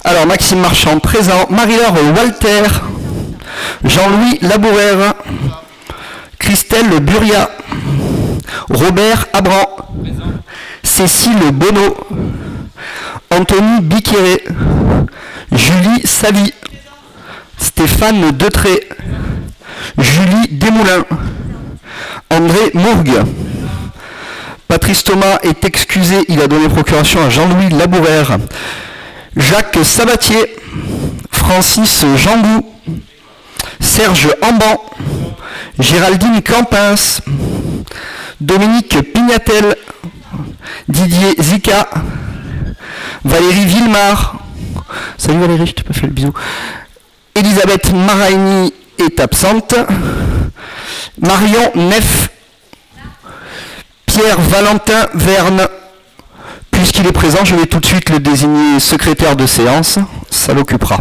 Alors, Maxime Marchand, présent. Marie-Laure Walter. Jean-Louis Labourer. Christelle Buria. Robert Abran. Cécile Bonneau. Anthony Biquéré. Julie Savy. Stéphane Detré. Julie Desmoulins. André Mourgue. Patrice Thomas est excusé, il a donné procuration à Jean-Louis Labourer. Jacques Sabatier. Francis Jambou. Serge Amban. Géraldine Campins. Dominique Pignatel. Didier Zika. Valérie Villemar. Salut Valérie, je t'ai pas fait le bisou. Elisabeth Maraini est absente. Marion Neff. Pierre Valentin Verne. Puisqu'il est présent, je vais tout de suite le désigner secrétaire de séance. Ça l'occupera.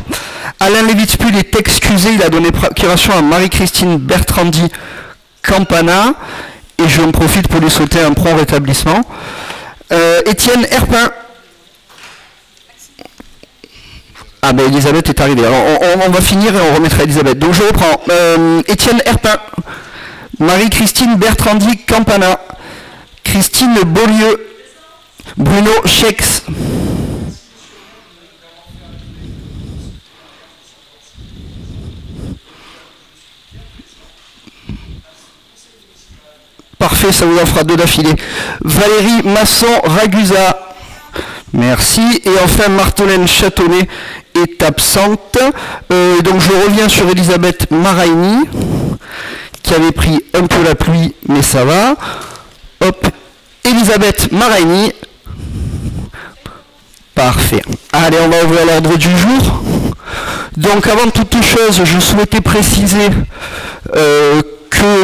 Alain Lévitspul est excusé, il a donné procuration à Marie-Christine Bertrandi Campana. Et je en profite pour lui souhaiter un prompt rétablissement. Étienne Herpin. Ah ben Elisabeth est arrivée. Alors on va finir et on remettra Elisabeth. Donc je reprends. Étienne Herpin. Marie-Christine Bertrandi Campana. Christine Beaulieu. Bruno Schex. Parfait, ça vous en fera deux d'affilée. Valérie Masson-Ragusa. Merci. Et enfin, Marthelène Châtonnet est absente. Donc je reviens sur Elisabeth Maraini, qui avait pris un peu la pluie, mais ça va. Hop. Elisabeth Maraini. Parfait. Allez, on va ouvrir l'ordre du jour. Donc avant toute chose, je souhaitais préciser que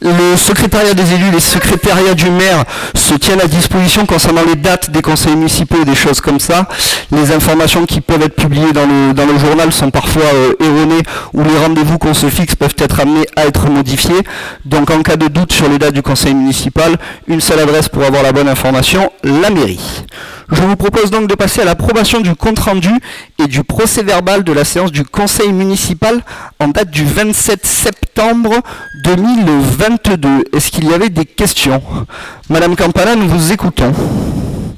le secrétariat des élus, les secrétariats du maire se tiennent à disposition concernant les dates des conseils municipaux et des choses comme ça. Les informations qui peuvent être publiées dans le journal sont parfois erronées ou les rendez-vous qu'on se fixe peuvent être amenés à être modifiés. Donc en cas de doute sur les dates du conseil municipal, une seule adresse pour avoir la bonne information, la mairie. Je vous propose donc de passer à l'approbation du compte-rendu et du procès-verbal de la séance du conseil municipal en date du 27 septembre 2022. Est-ce qu'il y avait des questions? Madame Campana, nous vous écoutons.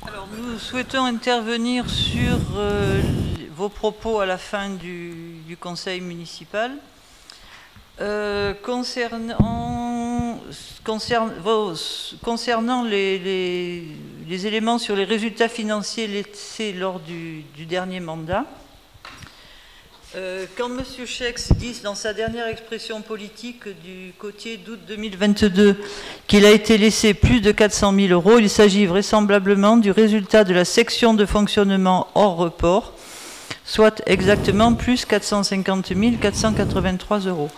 Alors, nous souhaitons intervenir sur vos propos à la fin du conseil municipal. Concernant les éléments sur les résultats financiers laissés lors du dernier mandat, quand M. Schex dit dans sa dernière expression politique du côtier d'août 2022 qu'il a été laissé plus de 400 000 €, il s'agit vraisemblablement du résultat de la section de fonctionnement hors report, soit exactement plus 450 483 €.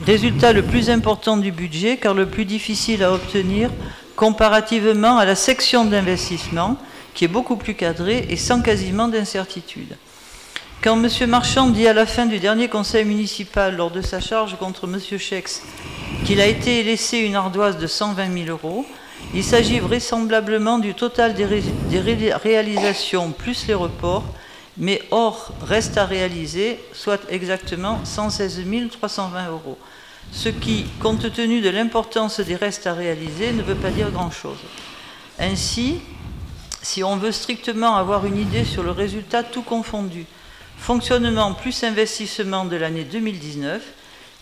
Résultat le plus important du budget, car le plus difficile à obtenir comparativement à la section d'investissement, qui est beaucoup plus cadrée et sans quasiment d'incertitude. Quand M. Marchand dit à la fin du dernier conseil municipal, lors de sa charge contre M. Schex, qu'il a été laissé une ardoise de 120 000 €, il s'agit vraisemblablement du total des réalisations plus les reports, mais hors reste à réaliser, soit exactement 116 320 €. Ce qui, compte tenu de l'importance des restes à réaliser, ne veut pas dire grand-chose. Ainsi, si on veut strictement avoir une idée sur le résultat tout confondu, fonctionnement plus investissement de l'année 2019,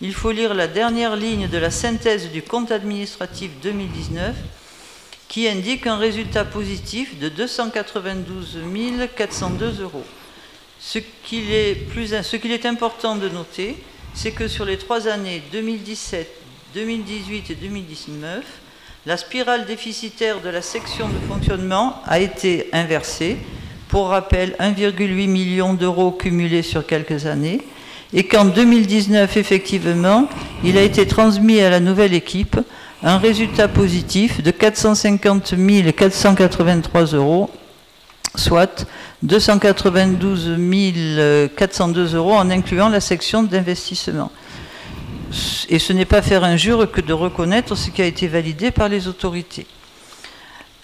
il faut lire la dernière ligne de la synthèse du compte administratif 2019 qui indique un résultat positif de 292 402 €. Ce qu'il est important de noter, c'est que sur les 3 années 2017, 2018 et 2019, la spirale déficitaire de la section de fonctionnement a été inversée, pour rappel 1,8 million d'euros cumulés sur quelques années, et qu'en 2019, effectivement, il a été transmis à la nouvelle équipe un résultat positif de 450 483 €, soit 292 402 € en incluant la section d'investissement. Et ce n'est pas faire injure que de reconnaître ce qui a été validé par les autorités.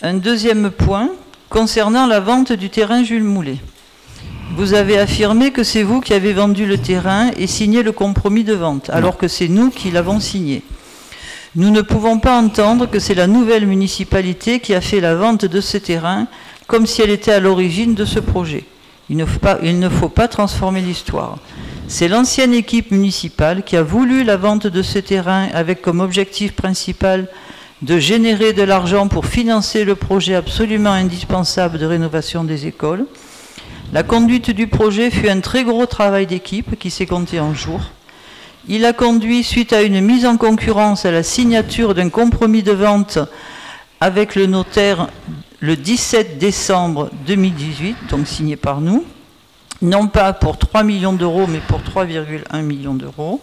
Un deuxième point, concernant la vente du terrain Jules Moulet. Vous avez affirmé que c'est vous qui avez vendu le terrain et signé le compromis de vente, alors que c'est nous qui l'avons signé. Nous ne pouvons pas entendre que c'est la nouvelle municipalité qui a fait la vente de ce terrain, comme si elle était à l'origine de ce projet. Il ne faut pas transformer l'histoire. C'est l'ancienne équipe municipale qui a voulu la vente de ce terrain avec comme objectif principal de générer de l'argent pour financer le projet absolument indispensable de rénovation des écoles. La conduite du projet fut un très gros travail d'équipe qui s'est compté en jours. Il a conduit, suite à une mise en concurrence, à la signature d'un compromis de vente avec le notaire le 17 décembre 2018, donc signé par nous, non pas pour 3 millions d'euros, mais pour 3,1 millions d'euros.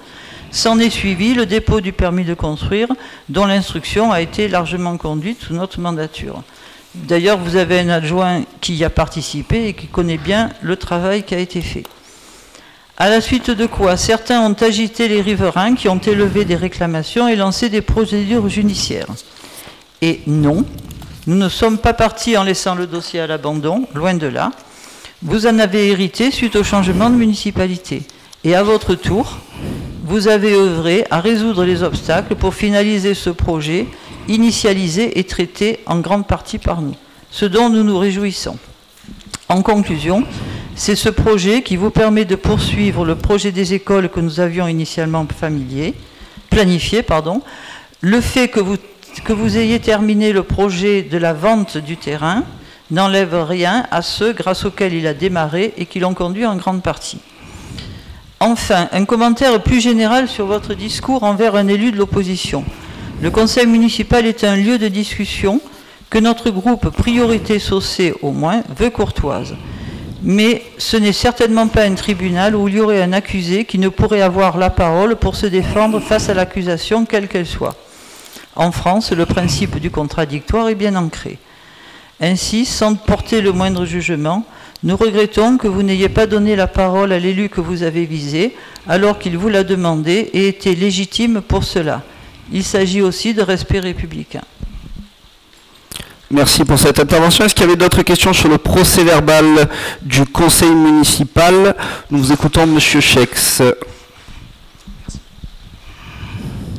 S'en est suivi le dépôt du permis de construire, dont l'instruction a été largement conduite sous notre mandature. D'ailleurs, vous avez un adjoint qui y a participé et qui connaît bien le travail qui a été fait. À la suite de quoi, certains ont agité les riverains qui ont élevé des réclamations et lancé des procédures judiciaires. Et non, nous ne sommes pas partis en laissant le dossier à l'abandon, loin de là. Vous en avez hérité suite au changement de municipalité. Et à votre tour, vous avez œuvré à résoudre les obstacles pour finaliser ce projet, initialisé et traité en grande partie par nous, ce dont nous nous réjouissons. En conclusion, c'est ce projet qui vous permet de poursuivre le projet des écoles que nous avions initialement planifié. Le fait que vous ayez terminé le projet de la vente du terrain n'enlève rien à ceux grâce auxquels il a démarré et qui l'ont conduit en grande partie. Enfin, un commentaire plus général sur votre discours envers un élu de l'opposition. Le conseil municipal est un lieu de discussion que notre groupe Priorité Saucé, au moins, veut courtoise. Mais ce n'est certainement pas un tribunal où il y aurait un accusé qui ne pourrait avoir la parole pour se défendre face à l'accusation, quelle qu'elle soit. En France, le principe du contradictoire est bien ancré. Ainsi, sans porter le moindre jugement, nous regrettons que vous n'ayez pas donné la parole à l'élu que vous avez visé, alors qu'il vous l'a demandé et était légitime pour cela. Il s'agit aussi de respect républicain. Merci pour cette intervention. Est-ce qu'il y avait d'autres questions sur le procès-verbal du conseil municipal? Nous vous écoutons, Monsieur Chex.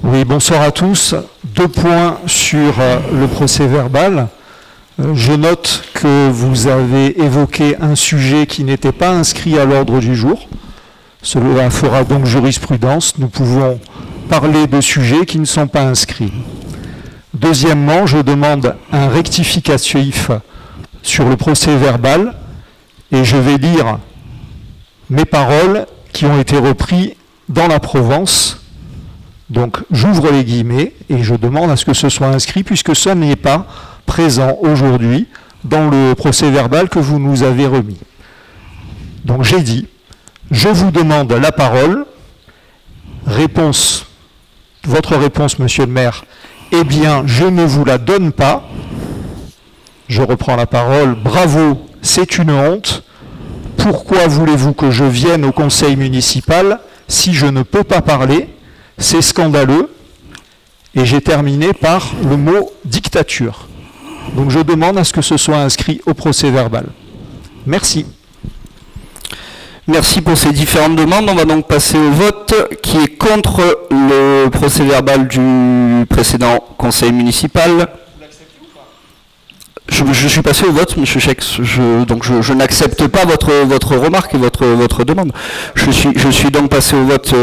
Oui, bonsoir à tous. 2 points sur le procès-verbal. Je note que vous avez évoqué un sujet qui n'était pas inscrit à l'ordre du jour. Cela fera donc jurisprudence. Nous pouvons parler de sujets qui ne sont pas inscrits. Deuxièmement, je demande un rectificatif sur le procès-verbal et je vais lire mes paroles qui ont été reprises dans la Provence. Donc j'ouvre les guillemets et je demande à ce que ce soit inscrit puisque ce n'est pas présent aujourd'hui dans le procès-verbal que vous nous avez remis. Donc j'ai dit, je vous demande la parole, votre réponse, monsieur le maire, eh bien, je ne vous la donne pas. Je reprends la parole, bravo, c'est une honte. Pourquoi voulez-vous que je vienne au conseil municipal si je ne peux pas parler? C'est scandaleux. Et j'ai terminé par le mot dictature. Donc je demande à ce que ce soit inscrit au procès-verbal. Merci. Merci pour ces différentes demandes. On va donc passer au vote. Qui est contre le procès-verbal du précédent conseil municipal? Vous l'acceptez ou pas? Je suis passé au vote, monsieur Chex. Donc je n'accepte pas votre remarque et votre demande. Je suis donc passé au vote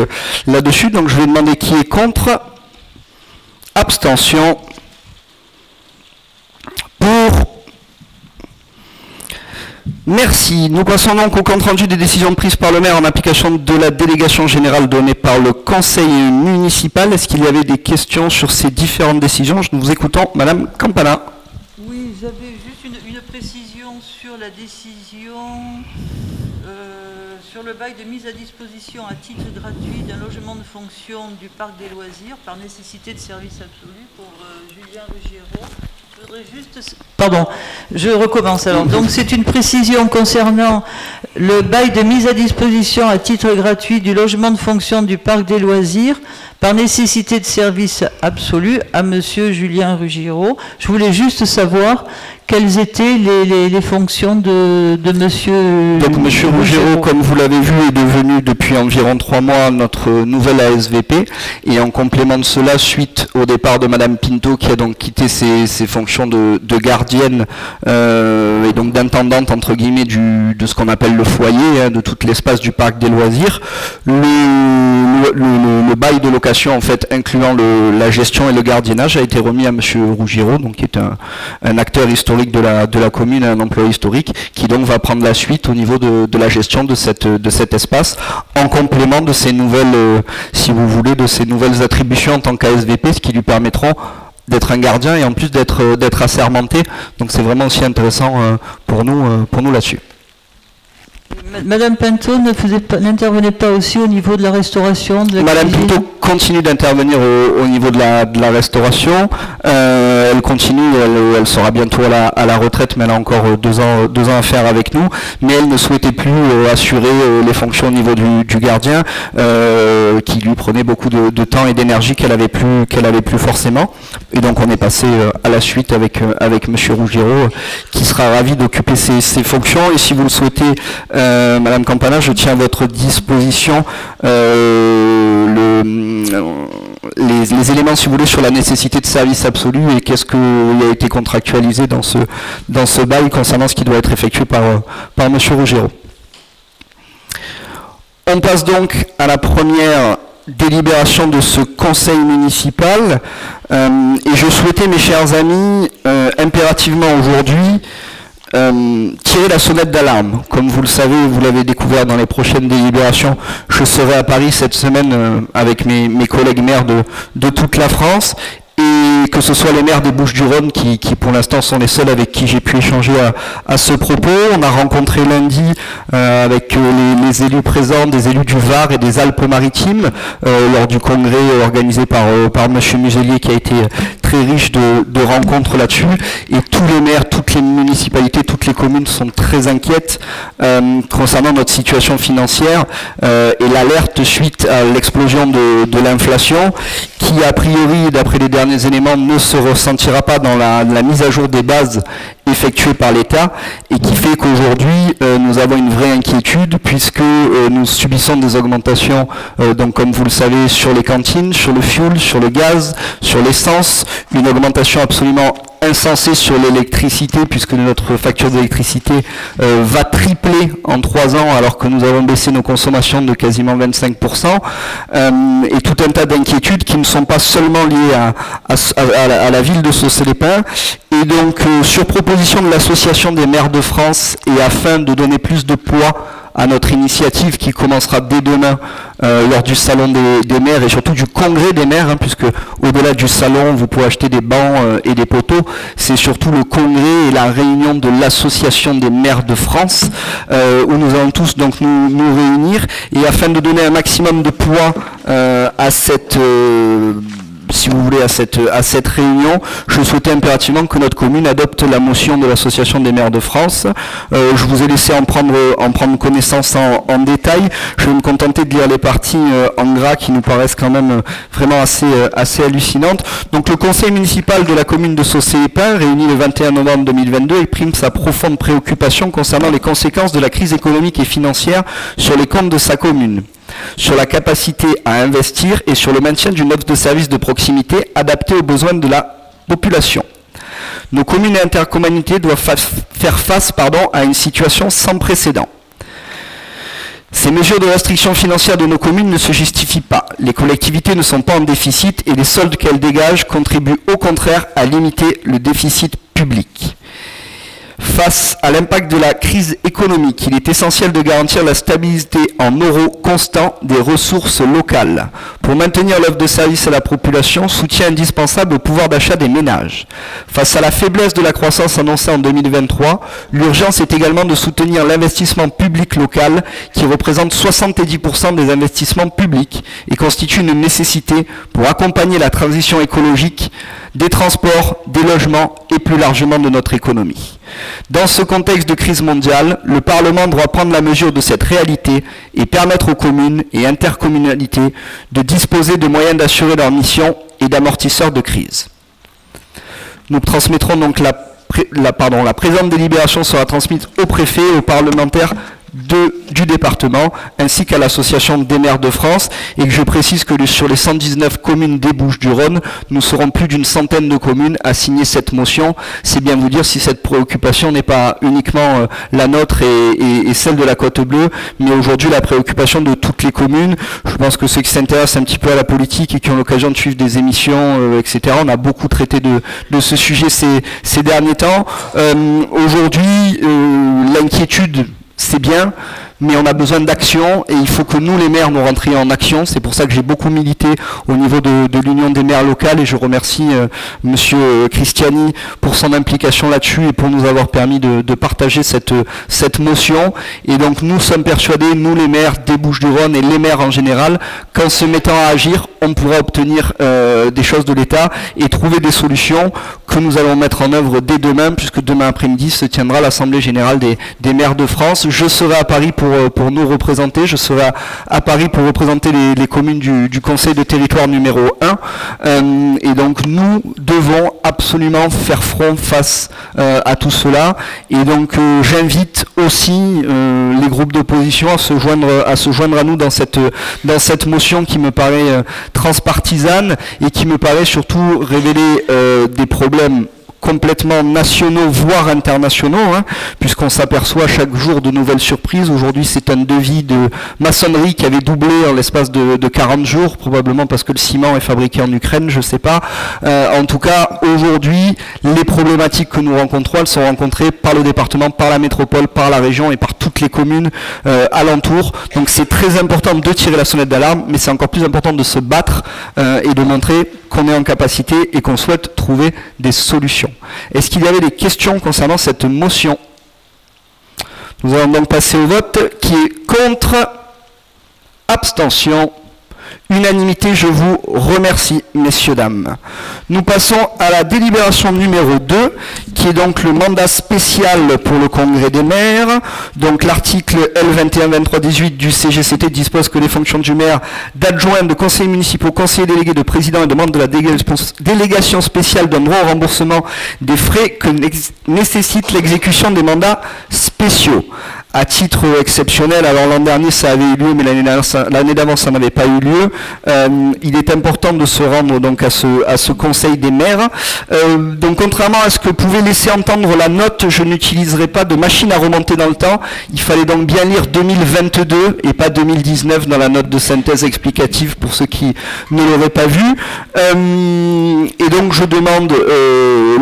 là-dessus. Donc je vais demander qui est contre. Abstention. Pour. Merci. Nous passons donc au compte-rendu des décisions prises par le maire en application de la délégation générale donnée par le conseil municipal. Est-ce qu'il y avait des questions sur ces différentes décisions? Nous vous écoutons, Madame Campana. Oui, j'avais juste une précision sur la décision sur le bail de mise à disposition à titre gratuit d'un logement de fonction du parc des loisirs par nécessité de service absolu pour Julien Ruggiero. Je voudrais juste... Pardon, je recommence alors. Donc c'est une précision concernant le bail de mise à disposition à titre gratuit du logement de fonction du parc des loisirs par nécessité de service absolu à Monsieur Julien Ruggiero. Je voulais juste savoir quelles étaient les fonctions de Monsieur. Donc Monsieur Ruggiero, comme vous l'avez vu, est devenu depuis environ 3 mois notre nouvelle ASVP, et en complément de cela, suite au départ de Madame Pinto, qui a donc quitté ses fonctions de gardienne et donc d'intendante entre guillemets de ce qu'on appelle le foyer, hein, de tout l'espace du parc des loisirs, le bail de location en fait incluant la gestion et le gardiennage a été remis à Monsieur Ruggiero, donc qui est un acteur historique de la commune, un employé historique, qui donc va prendre la suite au niveau de la gestion de cet espace, en complément de ces nouvelles, si vous voulez, de ces nouvelles attributions en tant qu'ASVP, ce qui lui permettront d'être un gardien et en plus d'être assermenté. Donc c'est vraiment aussi intéressant pour nous là-dessus. Madame Pinto n'intervenait pas aussi au niveau de la restauration de la Madame cuisine. Pinto continue d'intervenir au niveau de la restauration. Elle continue, elle sera bientôt à la retraite, mais elle a encore 2 ans à faire avec nous. Mais elle ne souhaitait plus assurer les fonctions au niveau du gardien, qui lui prenait beaucoup de temps et d'énergie qu'elle avait plus forcément. Et donc on est passé à la suite avec Monsieur Ruggiero, qui sera ravi d'occuper ces fonctions. Et si vous le souhaitez, Madame Campana, je tiens à votre disposition les éléments, si vous voulez, sur la nécessité de service absolu et qu'est-ce qui a été contractualisé dans ce bail concernant ce qui doit être effectué par Monsieur Ruggiero. On passe donc à la première délibération de ce conseil municipal et je souhaitais, mes chers amis, impérativement aujourd'hui tirer la sonnette d'alarme. Comme vous le savez, vous l'avez découvert dans les prochaines délibérations, je serai à Paris cette semaine avec mes collègues maires de toute la France, et que ce soit les maires des Bouches-du-Rhône qui pour l'instant sont les seuls avec qui j'ai pu échanger à ce propos. On a rencontré lundi avec les élus présents, des élus du Var et des Alpes-Maritimes lors du congrès organisé par M. Muselier, qui a été très riche de rencontres là-dessus, et tous les maires, toutes les municipalités, toutes les communes sont très inquiètes concernant notre situation financière et l'alerte suite à l'explosion de l'inflation qui a priori, d'après les derniers éléments, ne se ressentira pas dans la mise à jour des bases effectuées par l'État, et qui fait qu'aujourd'hui nous avons une vraie inquiétude puisque nous subissons des augmentations, donc comme vous le savez, sur les cantines, sur le fioul, sur le gaz, sur l'essence, une augmentation absolument insensée sur l'électricité, puisque notre facture d'électricité va tripler en 3 ans, alors que nous avons baissé nos consommations de quasiment 25%, et tout un tas d'inquiétudes qui ne sont pas seulement liées à la ville de Saucé-les-Pins. Et donc, sur proposition de l'Association des maires de France, et afin de donner plus de poids à notre initiative qui commencera dès demain lors du salon des maires et surtout du congrès des maires, hein, puisque au-delà du salon, vous pouvez acheter des bancs et des poteaux, c'est surtout le congrès et la réunion de l'Association des maires de France où nous allons tous donc nous réunir, et afin de donner un maximum de poids à cette si vous voulez, à cette réunion, je souhaitais impérativement que notre commune adopte la motion de l'Association des maires de France. Je vous ai laissé en prendre connaissance en détail. Je vais me contenter de lire les parties en gras qui nous paraissent quand même vraiment assez hallucinantes. Donc le conseil municipal de la commune de Saucé-les-Pins, réuni le 21 novembre 2022, exprime sa profonde préoccupation concernant les conséquences de la crise économique et financière sur les comptes de sa commune, sur la capacité à investir et sur le maintien d'une offre de services de proximité adaptée aux besoins de la population. Nos communes et intercommunalités doivent faire face à une situation sans précédent. Ces mesures de restriction financière de nos communes ne se justifient pas. Les collectivités ne sont pas en déficit et les soldes qu'elles dégagent contribuent au contraire à limiter le déficit public. Face à l'impact de la crise économique, il est essentiel de garantir la stabilité en euros constants des ressources locales. Pour maintenir l'offre de service à la population, soutien indispensable au pouvoir d'achat des ménages. Face à la faiblesse de la croissance annoncée en 2023, l'urgence est également de soutenir l'investissement public local qui représente 70% des investissements publics et constitue une nécessité pour accompagner la transition écologique des transports, des logements et plus largement de notre économie. Dans ce contexte de crise mondiale, le Parlement doit prendre la mesure de cette réalité et permettre aux communes et intercommunalités de disposer de moyens d'assurer leur mission et d'amortisseurs de crise. Nous transmettrons donc la présente délibération sera transmise au préfet et aux parlementaires du département, ainsi qu'à l'association des maires de France, et que je précise que sur les 119 communes des Bouches-du-Rhône, nous serons plus d'une centaine de communes à signer cette motion. C'est bien vous dire si cette préoccupation n'est pas uniquement la nôtre et celle de la Côte Bleue, mais aujourd'hui la préoccupation de toutes les communes. Je pense que ceux qui s'intéressent un petit peu à la politique et qui ont l'occasion de suivre des émissions, etc., on a beaucoup traité de ce sujet ces derniers temps. Aujourd'hui, l'inquiétude, c'est bien, mais on a besoin d'action et il faut que nous, les maires, nous rentrions en action. C'est pour ça que j'ai beaucoup milité au niveau de l'Union des maires locales et je remercie Monsieur Cristiani pour son implication là-dessus et pour nous avoir permis de partager cette motion. Et donc nous sommes persuadés, nous les maires des Bouches-du-Rhône et les maires en général, qu'en se mettant à agir, on pourra obtenir des choses de l'État et trouver des solutions que nous allons mettre en œuvre dès demain, puisque demain après-midi se tiendra l'Assemblée Générale des maires de France. Je serai à Paris pour nous représenter, je serai à Paris pour représenter les communes du Conseil de territoire numéro 1. Et donc nous devons absolument faire front face à tout cela. Et donc j'invite aussi les groupes d'opposition à se joindre à nous dans cette motion qui me paraît transpartisane et qui me paraît surtout révéler des problèmes complètement nationaux, voire internationaux, hein, puisqu'on s'aperçoit chaque jour de nouvelles surprises. Aujourd'hui, c'est un devis de maçonnerie qui avait doublé en l'espace de 40 jours, probablement parce que le ciment est fabriqué en Ukraine, je ne sais pas. En tout cas, aujourd'hui, les problématiques que nous rencontrons, elles sont rencontrées par le département, par la métropole, par la région et par toutes les communes alentours. Donc c'est très important de tirer la sonnette d'alarme, mais c'est encore plus important de se battre et de montrer qu'on est en capacité et qu'on souhaite trouver des solutions. Est-ce qu'il y avait des questions concernant cette motion? Nous allons donc passer au vote. Qui est contre? Abstention? Unanimité, je vous remercie, messieurs, dames. Nous passons à la délibération numéro 2, qui est donc le mandat spécial pour le Congrès des maires. Donc l'article L21-23-18 du CGCT dispose que les fonctions du maire, d'adjoint, de conseillers municipaux, conseillers délégués, de président et de membres de la délégation spéciale donnent droit au remboursement des frais que nécessite l'exécution des mandats spéciaux. À titre exceptionnel, alors l'an dernier ça avait eu lieu, mais l'année d'avant ça n'avait pas eu lieu. Il est important de se rendre donc à ce conseil des maires. Donc contrairement à ce que pouvait laisser entendre la note, je n'utiliserai pas de machine à remonter dans le temps. Il fallait donc bien lire 2022 et pas 2019 dans la note de synthèse explicative pour ceux qui ne l'auraient pas vu. Et donc je demande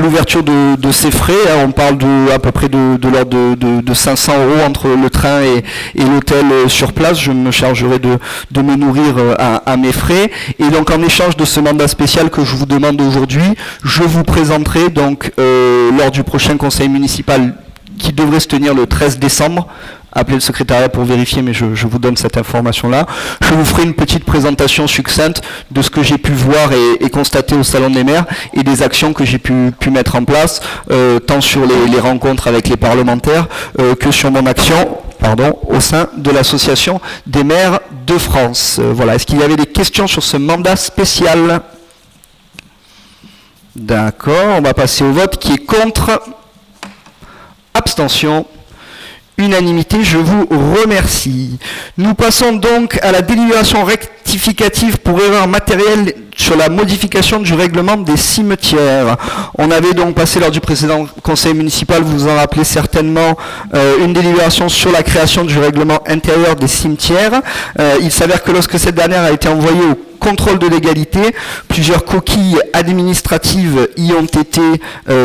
l'ouverture de ces frais. On parle à peu près de l'ordre de 500 € entre le train et l'hôtel sur place. Je me chargerai de me nourrir à mes frais. Et donc en échange de ce mandat spécial que je vous demande aujourd'hui, je vous présenterai donc lors du prochain conseil municipal qui devrait se tenir le 13 décembre, appelez le secrétariat pour vérifier, mais je vous donne cette information-là. Je vous ferai une petite présentation succincte de ce que j'ai pu voir et constater au Salon des maires et des actions que j'ai pu mettre en place, tant sur les rencontres avec les parlementaires que sur mon action au sein de l'Association des maires de France. Voilà. Est-ce qu'il y avait des questions sur ce mandat spécial? D'accord, on va passer au vote. Qui est contre? Abstention? Unanimité, je vous remercie. Nous passons donc à la délibération rectificative pour erreur matérielle sur la modification du règlement des cimetières. On avait donc passé lors du précédent conseil municipal, vous vous en rappelez certainement, une délibération sur la création du règlement intérieur des cimetières. Il s'avère que lorsque cette dernière a été envoyée au contrôle de légalité. Plusieurs coquilles administratives y ont été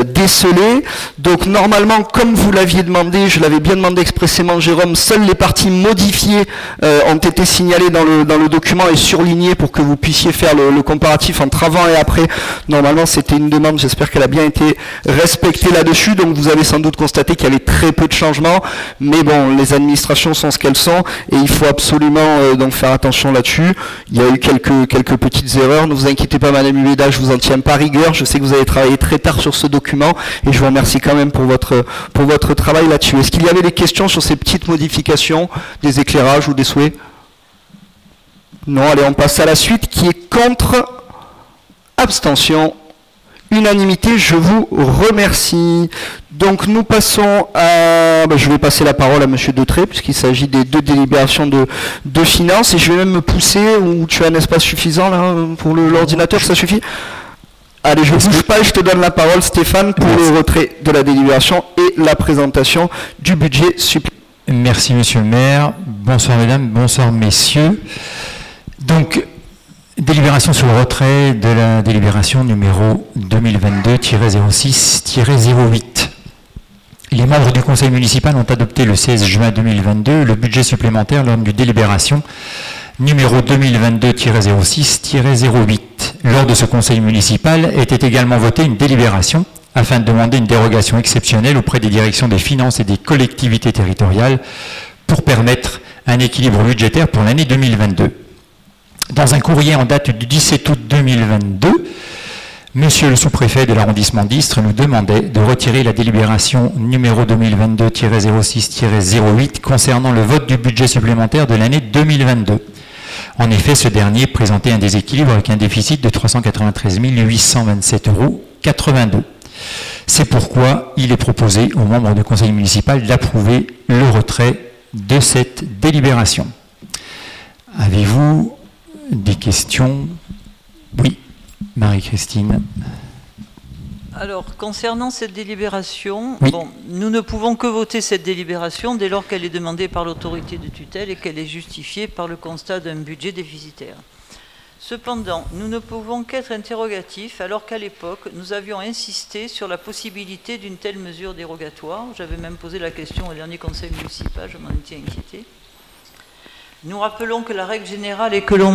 décelées. Donc normalement, comme vous l'aviez demandé, je l'avais bien demandé expressément, Jérôme, seules les parties modifiées ont été signalées dans le document et surlignées pour que vous puissiez faire le comparatif entre avant et après. Normalement, c'était une demande, j'espère qu'elle a bien été respectée là-dessus. Donc vous avez sans doute constaté qu'il y avait très peu de changements, mais bon, les administrations sont ce qu'elles sont et il faut absolument donc faire attention là-dessus. Il y a eu quelques petites erreurs. Ne vous inquiétez pas, Madame Ubeda, je vous en tiens pas rigueur. Je sais que vous avez travaillé très tard sur ce document et je vous remercie quand même pour votre travail là-dessus. Est-ce qu'il y avait des questions sur ces petites modifications, des éclairages ou des souhaits? Non, allez, on passe à la suite. Qui est contre? Abstention. Unanimité, je vous remercie. Donc nous passons à... je vais passer la parole à Monsieur Detré, puisqu'il s'agit des deux délibérations de finances, et je vais même me pousser, où tu as un espace suffisant là pour l'ordinateur, ça suffit? Allez, je ne bouge pas et je te donne la parole, Stéphane, pour le retrait de la délibération et la présentation du budget supplémentaire. Merci Monsieur le maire. Bonsoir mesdames, bonsoir messieurs. Donc, délibération sur le retrait de la délibération numéro 2022-06-08. Les membres du conseil municipal ont adopté le 16 juin 2022 le budget supplémentaire lors d'une délibération numéro 2022-06-08. Lors de ce conseil municipal était également votée une délibération afin de demander une dérogation exceptionnelle auprès des directions des finances et des collectivités territoriales pour permettre un équilibre budgétaire pour l'année 2022. Dans un courrier en date du 17 août 2022, Monsieur le sous-préfet de l'arrondissement d'Istres nous demandait de retirer la délibération numéro 2022-06-08 concernant le vote du budget supplémentaire de l'année 2022. En effet, ce dernier présentait un déséquilibre avec un déficit de 393 827,82 €. C'est pourquoi il est proposé aux membres du conseil municipal d'approuver le retrait de cette délibération. Avez-vous des questions? Oui, Marie-Christine. Alors, concernant cette délibération, oui. Bon, nous ne pouvons que voter cette délibération dès lors qu'elle est demandée par l'autorité de tutelle et qu'elle est justifiée par le constat d'un budget déficitaire. Cependant, nous ne pouvons qu'être interrogatifs alors qu'à l'époque, nous avions insisté sur la possibilité d'une telle mesure dérogatoire. J'avais même posé la question au dernier conseil municipal, je m'en étais inquiété. Nous rappelons que la règle générale est que l'on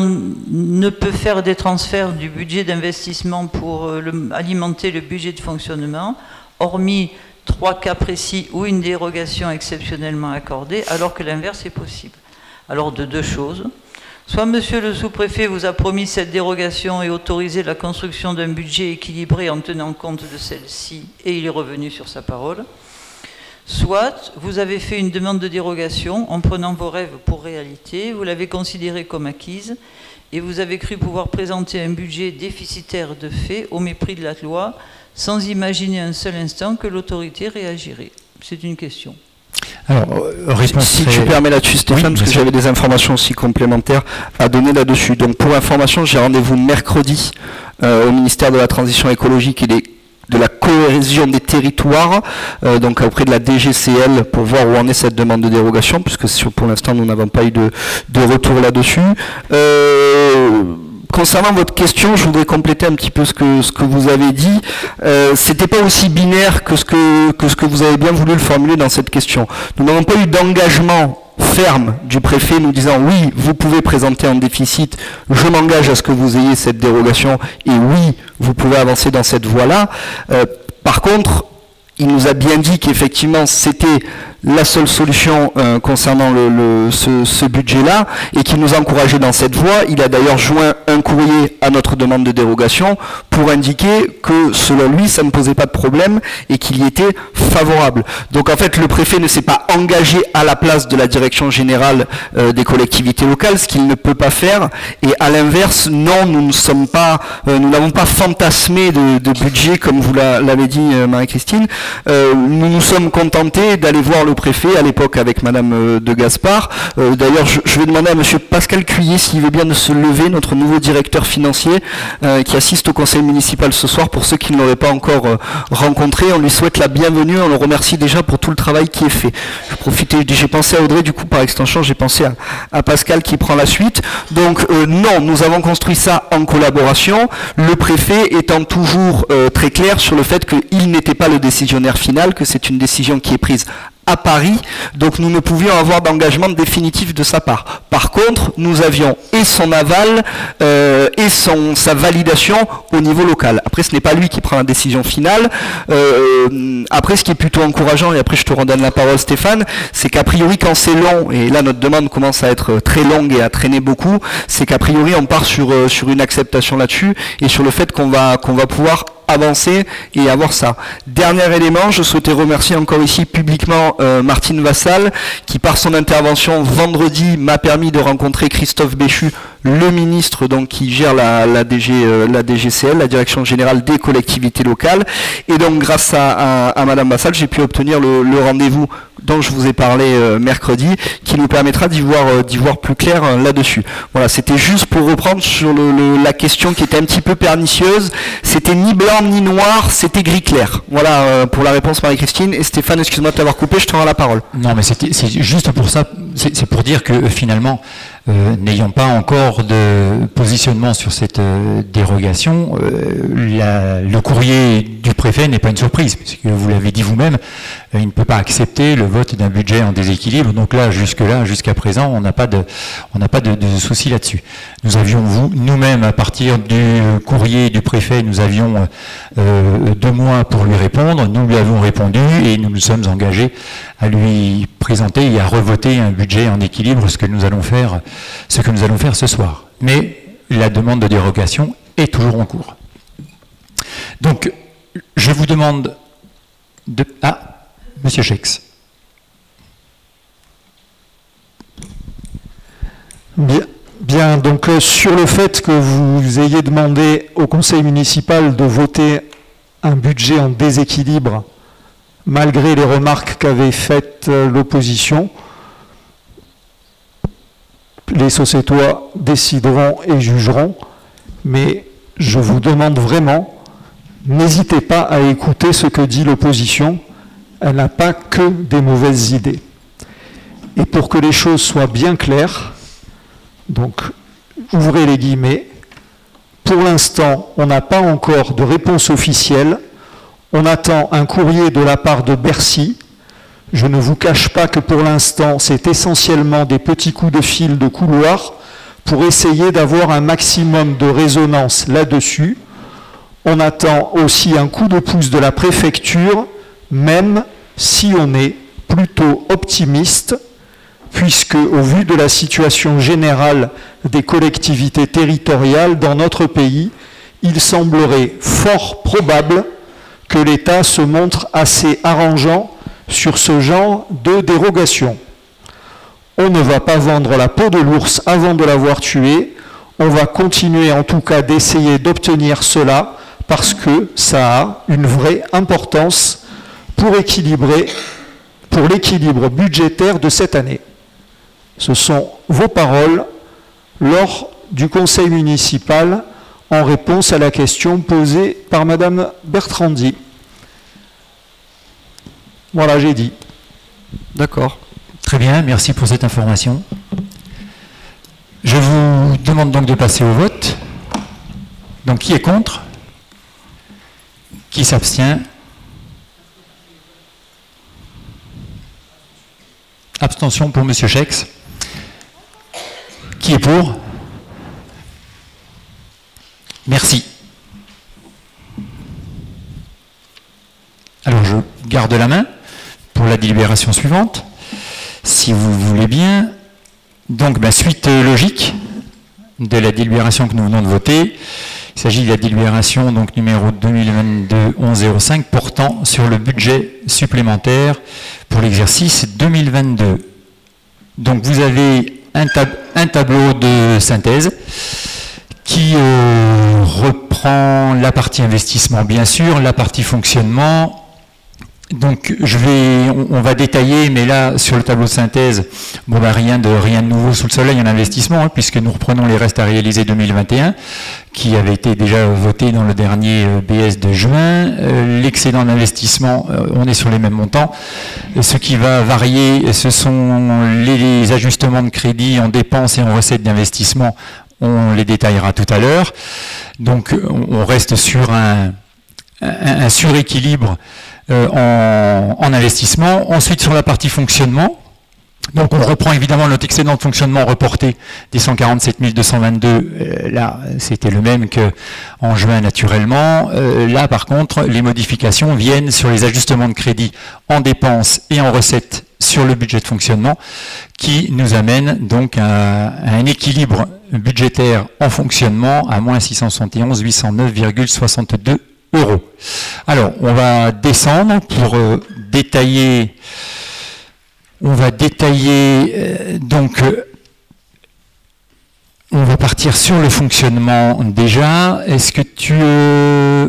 ne peut faire des transferts du budget d'investissement pour alimenter le budget de fonctionnement, hormis 3 cas précis ou une dérogation exceptionnellement accordée, alors que l'inverse est possible. Alors de deux choses. Soit Monsieur le sous-préfet vous a promis cette dérogation et autorisé la construction d'un budget équilibré en tenant compte de celle-ci, et il est revenu sur sa parole. Soit vous avez fait une demande de dérogation en prenant vos rêves pour réalité, vous l'avez considérée comme acquise et vous avez cru pouvoir présenter un budget déficitaire de fait au mépris de la loi sans imaginer un seul instant que l'autorité réagirait. C'est une question. Alors, si tu permets là-dessus, Stéphane, oui, parce que j'avais des informations aussi complémentaires à donner là-dessus. Donc pour information, j'ai rendez-vous mercredi au ministère de la Transition écologique et de la cohésion des territoires, donc auprès de la DGCL, pour voir où en est cette demande de dérogation, puisque pour l'instant nous n'avons pas eu de retour là-dessus. Concernant votre question, je voudrais compléter un petit peu ce que vous avez dit. C'était pas aussi binaire que ce que vous avez bien voulu le formuler dans cette question. Nous n'avons pas eu d'engagement ferme du préfet nous disant oui, vous pouvez présenter un déficit, je m'engage à ce que vous ayez cette dérogation et oui, vous pouvez avancer dans cette voie-là. Par contre, il nous a bien dit qu'effectivement c'était la seule solution concernant ce budget-là et qui nous a encouragé dans cette voie. Il a d'ailleurs joint un courrier à notre demande de dérogation pour indiquer que selon lui ça ne posait pas de problème et qu'il y était favorable. Donc en fait le préfet ne s'est pas engagé à la place de la direction générale des collectivités locales, ce qu'il ne peut pas faire, et à l'inverse, non, nous n'avons pas fantasmé de budget comme vous l'avez dit Marie-Christine. Nous nous sommes contentés d'aller voir le au préfet, à l'époque avec Madame de Gaspard. D'ailleurs, je vais demander à Monsieur Pascal Cuillet s'il veut bien de se lever, notre nouveau directeur financier, qui assiste au conseil municipal ce soir. Pour ceux qui ne l'auraient pas encore rencontré, on lui souhaite la bienvenue, on le remercie déjà pour tout le travail qui est fait. J'ai pensé à Audrey, du coup par extension j'ai pensé à Pascal qui prend la suite. Donc non, nous avons construit ça en collaboration, le préfet étant toujours très clair sur le fait qu'il n'était pas le décisionnaire final, que c'est une décision qui est prise à Paris, donc nous ne pouvions avoir d'engagement définitif de sa part. Par contre, nous avions et son aval et sa validation au niveau local. Après, ce n'est pas lui qui prend la décision finale. Après, ce qui est plutôt encourageant, et après je te redonne la parole Stéphane, c'est qu'a priori quand c'est long, et là notre demande commence à être très longue et à traîner beaucoup, c'est qu'a priori on part sur une acceptation là-dessus, et sur le fait qu'on va pouvoir avancer et avoir ça. Dernier élément, je souhaitais remercier encore ici publiquement Martine Vassal, qui par son intervention vendredi m'a permis de rencontrer Christophe Béchu, le ministre donc qui gère la DGCL, la Direction Générale des Collectivités Locales, et donc grâce à Madame Vassal, j'ai pu obtenir le rendez-vous dont je vous ai parlé mercredi, qui nous permettra d'y voir plus clair là-dessus. Voilà, c'était juste pour reprendre sur la question qui était un petit peu pernicieuse. C'était ni blanc ni noir, c'était gris clair. Voilà pour la réponse Marie-Christine. Et Stéphane, excuse-moi de t'avoir coupé, je te rends la parole. Non, mais c'est juste pour ça, c'est pour dire que finalement, n'ayant pas encore de positionnement sur cette dérogation, le courrier du préfet n'est pas une surprise, puisque vous l'avez dit vous-même, il ne peut pas accepter le vote d'un budget en déséquilibre. Donc là, jusqu'à présent, on n'a pas de souci là-dessus. Nous avions nous-mêmes, à partir du courrier du préfet, nous avions 2 mois pour lui répondre. Nous lui avons répondu et nous nous sommes engagés à lui présenter et à revoter un budget en équilibre, ce que nous allons faire ce soir. Mais la demande de dérogation est toujours en cours. Donc, je vous demande de... Ah, Monsieur Chex. Bien, donc sur le fait que vous ayez demandé au conseil municipal de voter un budget en déséquilibre, malgré les remarques qu'avait faites l'opposition, les Sociétois décideront et jugeront, mais je vous demande vraiment, n'hésitez pas à écouter ce que dit l'opposition, elle n'a pas que des mauvaises idées. Et pour que les choses soient bien claires, donc ouvrez les guillemets, pour l'instant, on n'a pas encore de réponse officielle, on attend un courrier de la part de Bercy. Je ne vous cache pas que pour l'instant, c'est essentiellement des petits coups de fil de couloir pour essayer d'avoir un maximum de résonance là-dessus. On attend aussi un coup de pouce de la préfecture, même si on est plutôt optimiste, puisque au vu de la situation générale des collectivités territoriales dans notre pays, il semblerait fort probable que l'État se montre assez arrangeant sur ce genre de dérogation. On ne va pas vendre la peau de l'ours avant de l'avoir tué, on va continuer en tout cas d'essayer d'obtenir cela parce que ça a une vraie importance pour l'équilibre budgétaire de cette année. Ce sont vos paroles lors du conseil municipal en réponse à la question posée par Madame Bertrandi. Voilà, j'ai dit. D'accord. Très bien, merci pour cette information. Je vous demande donc de passer au vote. Donc, qui est contre? Qui s'abstient? Abstention pour Monsieur Chex. Qui est pour? Merci. Alors, je garde la main pour la délibération suivante, si vous voulez bien. Donc, suite logique de la délibération que nous venons de voter, il s'agit de la délibération donc, numéro 2022-1105 portant sur le budget supplémentaire pour l'exercice 2022. Donc, vous avez un tableau de synthèse qui reprend la partie investissement, bien sûr, la partie fonctionnement Donc on va détailler, mais là sur le tableau de synthèse, bon bah rien de nouveau sous le soleil en investissement, hein, puisque nous reprenons les restes à réaliser 2021, qui avaient été déjà votés dans le dernier BS de juin. L'excédent d'investissement, on est sur les mêmes montants. Ce qui va varier, ce sont les ajustements de crédit en dépenses et en recettes d'investissement. On les détaillera tout à l'heure. Donc on reste sur un suréquilibre en investissement. Ensuite, sur la partie fonctionnement, donc on reprend évidemment notre excédent de fonctionnement reporté des 147 222. Là, c'était le même qu'en juin naturellement. Là, par contre, les modifications viennent sur les ajustements de crédit en dépenses et en recettes sur le budget de fonctionnement, qui nous amène donc à un équilibre budgétaire en fonctionnement à moins 671 809,62 €. Alors, on va descendre pour détailler. On va donc. On va partir sur le fonctionnement déjà. Est-ce que tu...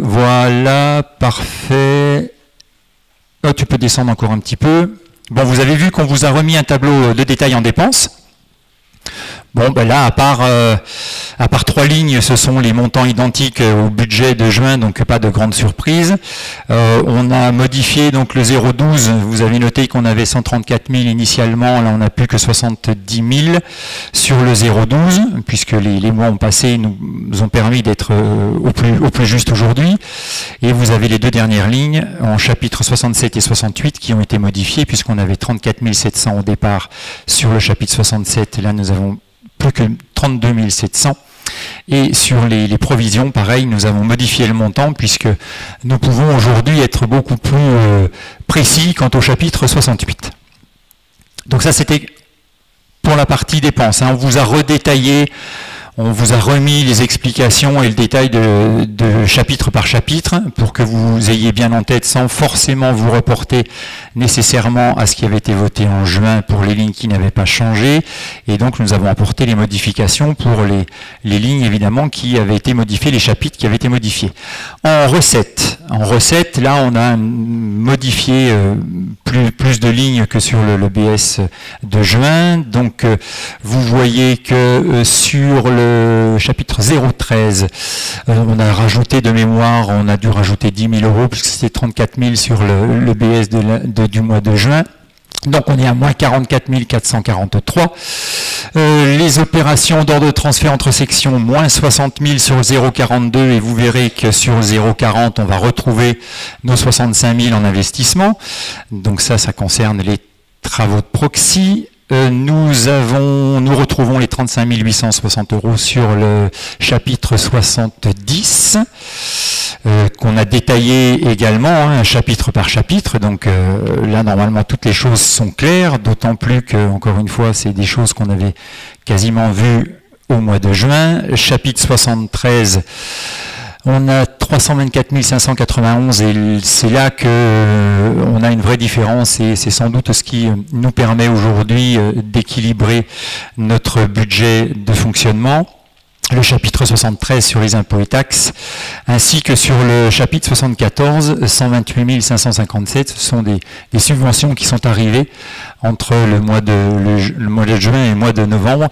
voilà, parfait. Oh, tu peux descendre encore un petit peu. Bon, vous avez vu qu'on vous a remis un tableau de détail en dépenses. Bon, ben là, à part 3 lignes, ce sont les montants identiques au budget de juin, donc pas de grande surprise. On a modifié donc le 0,12. Vous avez noté qu'on avait 134 000 initialement. Là, on n'a plus que 70 000 sur le 0,12, puisque les mois ont passé, nous ont permis d'être au plus juste aujourd'hui. Et vous avez les deux dernières lignes en chapitre 67 et 68 qui ont été modifiées, puisqu'on avait 34 700 au départ sur le chapitre 67. Et là, nous avons plus que 32 700. Et sur les provisions, pareil, nous avons modifié le montant puisque nous pouvons aujourd'hui être beaucoup plus précis quant au chapitre 68. Donc ça, c'était pour la partie dépenses. Hein. On vous a redétaillé, on vous a remis les explications et le détail de chapitre par chapitre pour que vous ayez bien en tête sans forcément vous reporter nécessairement à ce qui avait été voté en juin pour les lignes qui n'avaient pas changé. Et donc nous avons apporté les modifications pour les lignes évidemment qui avaient été modifiées, les chapitres qui avaient été modifiés. En recettes, là on a modifié plus de lignes que sur le BS de juin. Donc vous voyez que sur le chapitre 013, on a rajouté de mémoire, on a dû rajouter 10 000 € puisque c'était 34 000 sur le BS du mois de juin. Donc on est à moins 44 443. Les opérations d'ordre de transfert entre sections, moins 60 000 sur 0,42 et vous verrez que sur 0,40 on va retrouver nos 65 000 en investissement. Donc ça concerne les travaux de proxy. Nous retrouvons les 35 860 € sur le chapitre 70, qu'on a détaillé également, hein, chapitre par chapitre. Donc là, normalement, toutes les choses sont claires, d'autant plus que, encore une fois, c'est des choses qu'on avait quasiment vues au mois de juin. Chapitre 73, on a 324 591 et c'est là qu'on a une vraie différence et c'est sans doute ce qui nous permet aujourd'hui d'équilibrer notre budget de fonctionnement. Le chapitre 73 sur les impôts et taxes, ainsi que sur le chapitre 74, 128 557, ce sont des subventions qui sont arrivées entre le mois de juin et le mois de novembre,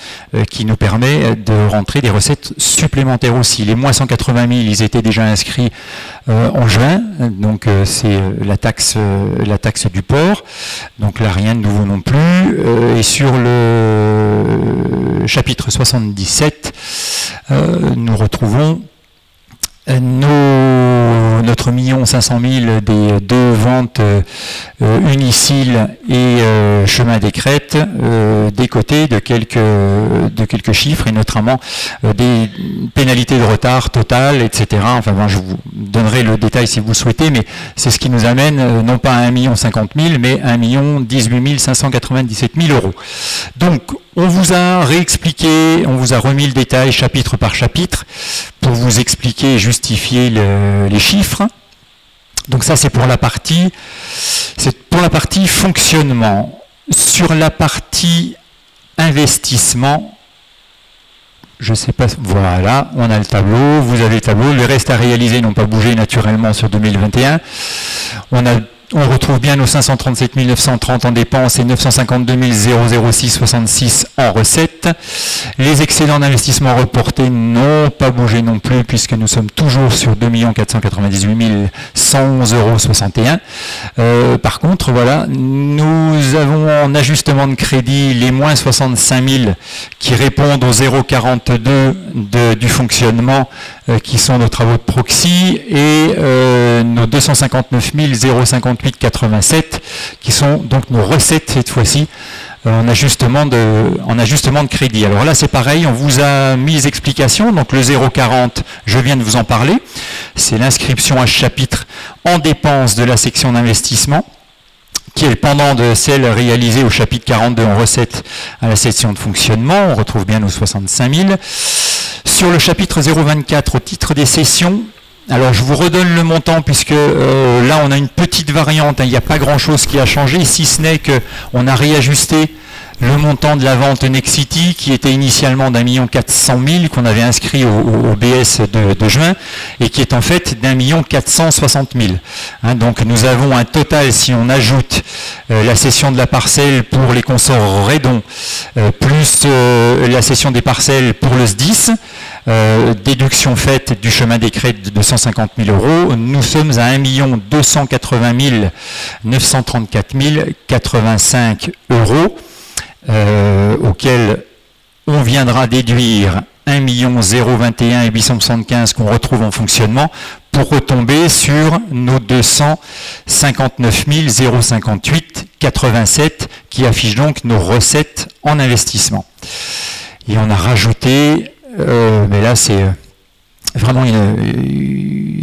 qui nous permet de rentrer des recettes supplémentaires aussi. Les moins 180 000, ils étaient déjà inscrits en juin, donc c'est la taxe du port, donc là rien de nouveau non plus. Et sur le chapitre 77, nous retrouvons notre 1 500 000 des deux ventes Unicil et Chemin des Crêtes, des côtés de quelques chiffres et notamment des pénalités de retard totales, etc. Enfin bon, je vous donnerai le détail si vous le souhaitez, mais c'est ce qui nous amène non pas à 1 50 000 mais à 1 18 597 000 €. Donc on vous a réexpliqué, on vous a remis le détail chapitre par chapitre pour vous expliquer et justifier les chiffres. Donc ça c'est pour la partie fonctionnement. Sur la partie investissement, je sais pas, voilà, on a le tableau, vous avez le tableau, les restes à réaliser n'ont pas bougé naturellement sur 2021. On a on retrouve bien nos 537 930 en dépenses et 952 006,66 en recettes. Les excédents d'investissement reportés n'ont pas bougé non plus, puisque nous sommes toujours sur 2 498 111,61 €. Par contre, voilà, nous avons en ajustement de crédit les moins 65 000 qui répondent aux 0,42 du fonctionnement, qui sont nos travaux de proxy, et nos 259 058,87 qui sont donc nos recettes cette fois-ci en ajustement de crédit. Alors là c'est pareil, on vous a mis les explications, donc le 0,40, je viens de vous en parler, c'est l'inscription à ce chapitre en dépenses de la section d'investissement, qui est le pendant de celle réalisée au chapitre 42 en recettes à la section de fonctionnement. On retrouve bien nos 65 000. Sur le chapitre 0,24 au titre des cessions, alors je vous redonne le montant, puisque là on a une petite variante, hein, il n'y a pas grand chose qui a changé, si ce n'est qu'on a réajusté le montant de la vente Nexity, qui était initialement d'1 400 000 qu'on avait inscrit au BS de juin, et qui est en fait d'1 460 000. Hein, donc nous avons un total, si on ajoute la cession de la parcelle pour les consorts Redon, plus la cession des parcelles pour le SDIS, déduction faite du chemin des crêtes de 150 000 €, nous sommes à 1 280 934 085 €, auquel on viendra déduire 1 021 875 qu'on retrouve en fonctionnement, pour retomber sur nos 259 058,87 qui affichent donc nos recettes en investissement. Et on a rajouté, mais là c'est vraiment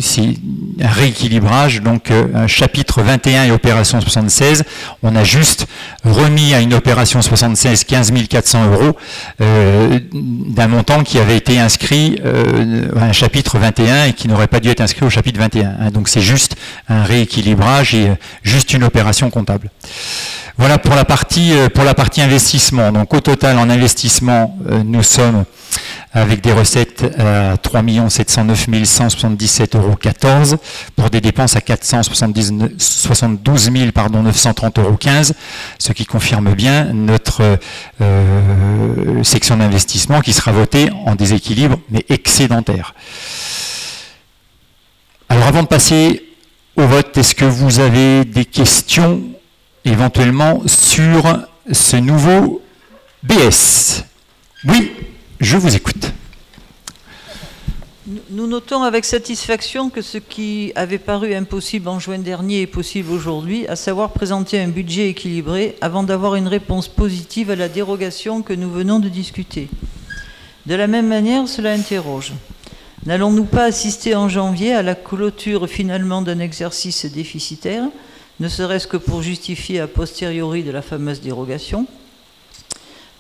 c'est un rééquilibrage, donc un chapitre 21 et opération 76, on a juste remis à une opération 76 15 400 € d'un montant qui avait été inscrit à un chapitre 21 et qui n'aurait pas dû être inscrit au chapitre 21. Hein, donc c'est juste un rééquilibrage et juste une opération comptable. Voilà pour la partie investissement. Donc au total en investissement, nous sommes avec des recettes à 3 709 177,14 € pour des dépenses à 472 930,15 €, ce qui confirme bien notre section d'investissement qui sera votée en déséquilibre mais excédentaire. Alors avant de passer au vote, est-ce que vous avez des questions éventuellement sur ce nouveau BS? Oui, je vous écoute. Nous notons avec satisfaction que ce qui avait paru impossible en juin dernier est possible aujourd'hui, à savoir présenter un budget équilibré avant d'avoir une réponse positive à la dérogation que nous venons de discuter. De la même manière, cela interroge. N'allons-nous pas assister en janvier à la clôture finalement d'un exercice déficitaire, ne serait-ce que pour justifier a posteriori de la fameuse dérogation?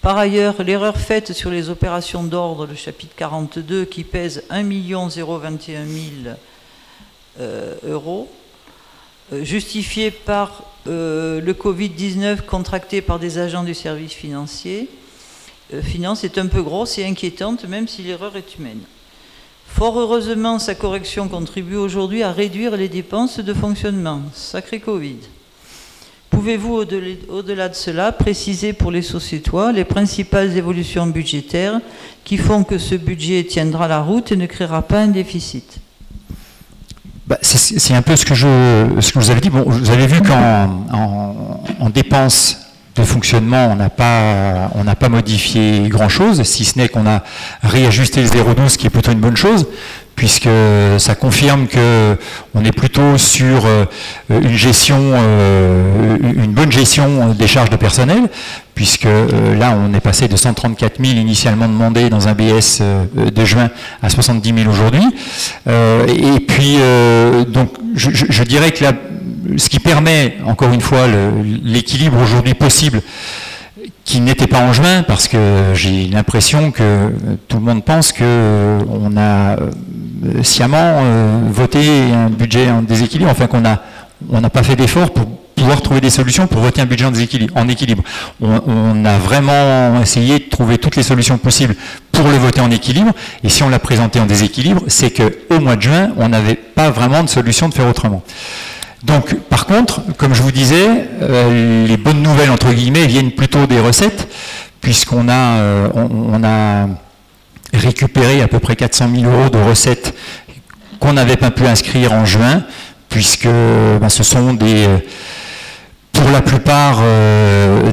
Par ailleurs, l'erreur faite sur les opérations d'ordre, le chapitre 42, qui pèse 1 021 000 €, justifiée par le Covid-19 contracté par des agents du service financier, finance est un peu grosse et inquiétante, même si l'erreur est humaine. Fort heureusement, sa correction contribue aujourd'hui à réduire les dépenses de fonctionnement. Sacré Covid. Pouvez-vous, au-delà de cela, préciser pour les sociétois les principales évolutions budgétaires qui font que ce budget tiendra la route et ne créera pas un déficit? C'est un peu ce que je vous avais dit. Bon, vous avez vu qu'en dépenses de fonctionnement, on n'a pas modifié grand-chose, si ce n'est qu'on a réajusté le 0,12, qui est plutôt une bonne chose, puisque ça confirme qu'on est plutôt sur une bonne gestion des charges de personnel, puisque là on est passé de 134 000 initialement demandés dans un BS de juin à 70 000 aujourd'hui. Et puis donc je dirais que là, ce qui permet encore une fois l'équilibre aujourd'hui possible, qui n'était pas en juin, parce que j'ai l'impression que tout le monde pense qu'on a sciemment voté un budget en déséquilibre, enfin qu'on n'a pas fait d'effort pour pouvoir trouver des solutions pour voter un budget en équilibre. On a vraiment essayé de trouver toutes les solutions possibles pour le voter en équilibre, et si on l'a présenté en déséquilibre, c'est qu'au mois de juin, on n'avait pas vraiment de solution de faire autrement. Donc, par contre, comme je vous disais, les bonnes nouvelles, entre guillemets, viennent plutôt des recettes, puisqu'on a, on a récupéré à peu près 400 000 € de recettes qu'on n'avait pas pu inscrire en juin, puisque ce sont pour la plupart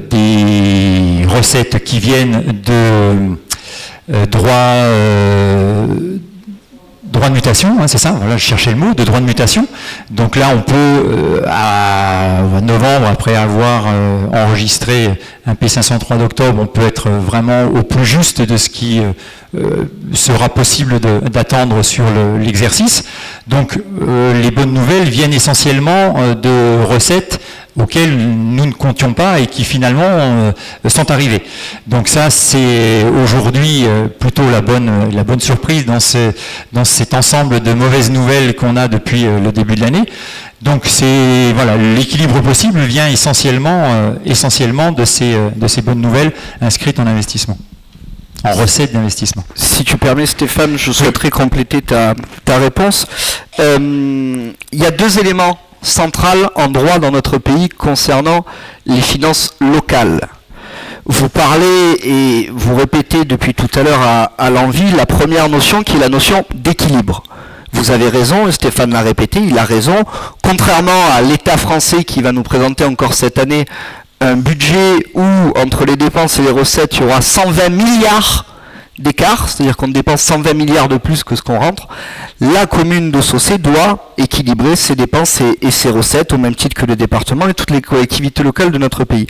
des recettes qui viennent de droits de mutation, hein, c'est ça, voilà, je cherchais le mot, de droit de mutation. Donc là, on peut, à novembre, après avoir enregistré un P503 d'octobre, on peut être vraiment au plus juste de ce qui sera possible d'attendre sur l'exercice. Donc les bonnes nouvelles viennent essentiellement de recettes auxquelles nous ne comptions pas et qui finalement sont arrivées. Donc ça, c'est aujourd'hui plutôt la bonne surprise dans cet ensemble de mauvaises nouvelles qu'on a depuis le début de l'année. Donc c'est voilà, l'équilibre possible vient essentiellement de ces bonnes nouvelles inscrites en investissement, en recettes d'investissement. Si tu permets, Stéphane, je souhaiterais compléter ta réponse. Il y a deux éléments centrales en droit dans notre pays concernant les finances locales. Vous parlez et vous répétez depuis tout à l'heure à l'envi la première notion qui est la notion d'équilibre. Vous avez raison, et Stéphane l'a répété, il a raison. Contrairement à l'État français qui va nous présenter encore cette année un budget où, entre les dépenses et les recettes, il y aura 120 milliards d'écart, c'est-à-dire qu'on dépense 120 milliards de plus que ce qu'on rentre, la commune de Saucé doit équilibrer ses dépenses et ses recettes au même titre que le département et toutes les collectivités locales de notre pays.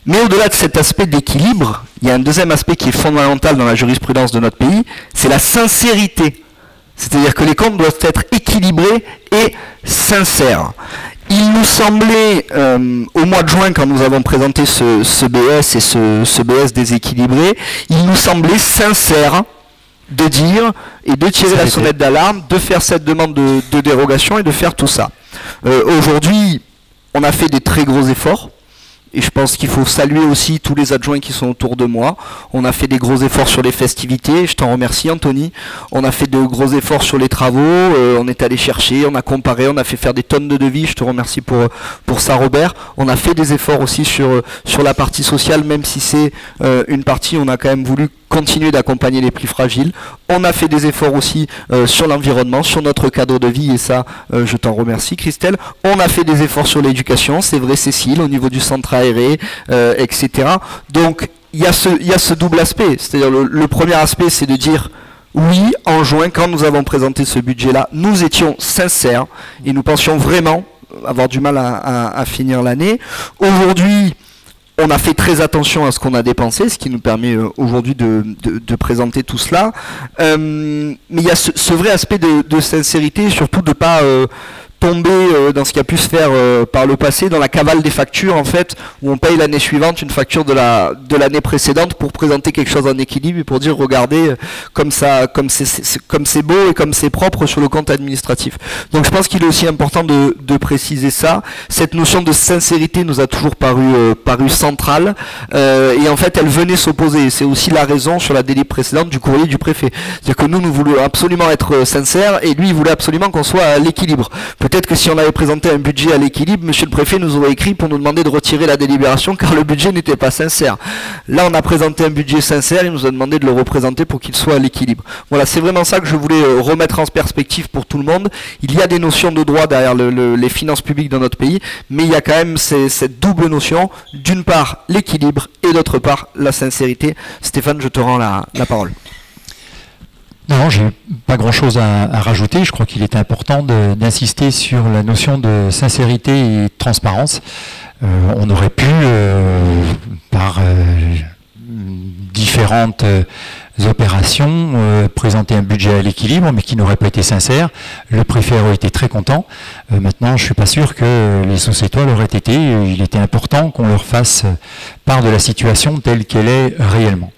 Mais au-delà de cet aspect d'équilibre, il y a un deuxième aspect qui est fondamental dans la jurisprudence de notre pays, c'est la sincérité. C'est-à-dire que les comptes doivent être équilibrés et sincères. Il nous semblait, au mois de juin, quand nous avons présenté ce BS et ce BS déséquilibré, il nous semblait sincère de dire et de tirer la sonnette d'alarme, de faire cette demande de dérogation et de faire tout ça. Aujourd'hui, on a fait des très gros efforts. Et je pense qu'il faut saluer aussi tous les adjoints qui sont autour de moi. On a fait des gros efforts sur les festivités, je t'en remercie Anthony. On a fait de gros efforts sur les travaux, on est allé chercher, on a comparé, on a fait faire des tonnes de devis, je te remercie pour ça Robert. On a fait des efforts aussi sur la partie sociale, même si c'est une partie, on a quand même voulu continuer d'accompagner les plus fragiles. On a fait des efforts aussi sur l'environnement, sur notre cadre de vie, et ça, je t'en remercie Christelle. On a fait des efforts sur l'éducation, c'est vrai Cécile, au niveau du centre aéré, etc. Donc, il y a ce double aspect. C'est-à-dire, le premier aspect, c'est de dire, oui, en juin, quand nous avons présenté ce budget-là, nous étions sincères, et nous pensions vraiment avoir du mal à finir l'année. Aujourd'hui, on a fait très attention à ce qu'on a dépensé, ce qui nous permet aujourd'hui de présenter tout cela. Mais il y a ce vrai aspect de sincérité, surtout de ne pas tomber dans ce qui a pu se faire par le passé, dans la cavale des factures en fait, où on paye l'année suivante une facture de l'année précédente pour présenter quelque chose en équilibre et pour dire regardez comme c'est beau et comme c'est propre sur le compte administratif. Donc je pense qu'il est aussi important de préciser ça. Cette notion de sincérité nous a toujours paru centrale et en fait elle venait s'opposer. C'est aussi la raison sur la délai précédente du courrier du préfet. C'est-à-dire que nous voulions absolument être sincères et lui il voulait absolument qu'on soit à l'équilibre. Peut-être que si on avait présenté un budget à l'équilibre, monsieur le préfet nous aurait écrit pour nous demander de retirer la délibération car le budget n'était pas sincère. Là, on a présenté un budget sincère, il nous a demandé de le représenter pour qu'il soit à l'équilibre. Voilà, c'est vraiment ça que je voulais remettre en perspective pour tout le monde. Il y a des notions de droit derrière les finances publiques dans notre pays, mais il y a quand même cette double notion, d'une part l'équilibre et d'autre part la sincérité. Stéphane, je te rends la parole. Non, j'ai pas grand-chose à rajouter. Je crois qu'il est important d'insister sur la notion de sincérité et de transparence. On aurait pu, par différentes opérations, présenter un budget à l'équilibre, mais qui n'aurait pas été sincère. Le préfet aurait été très content. Maintenant, je suis pas sûr que les Saucétois l'auraient été. Il était important qu'on leur fasse part de la situation telle qu'elle est réellement.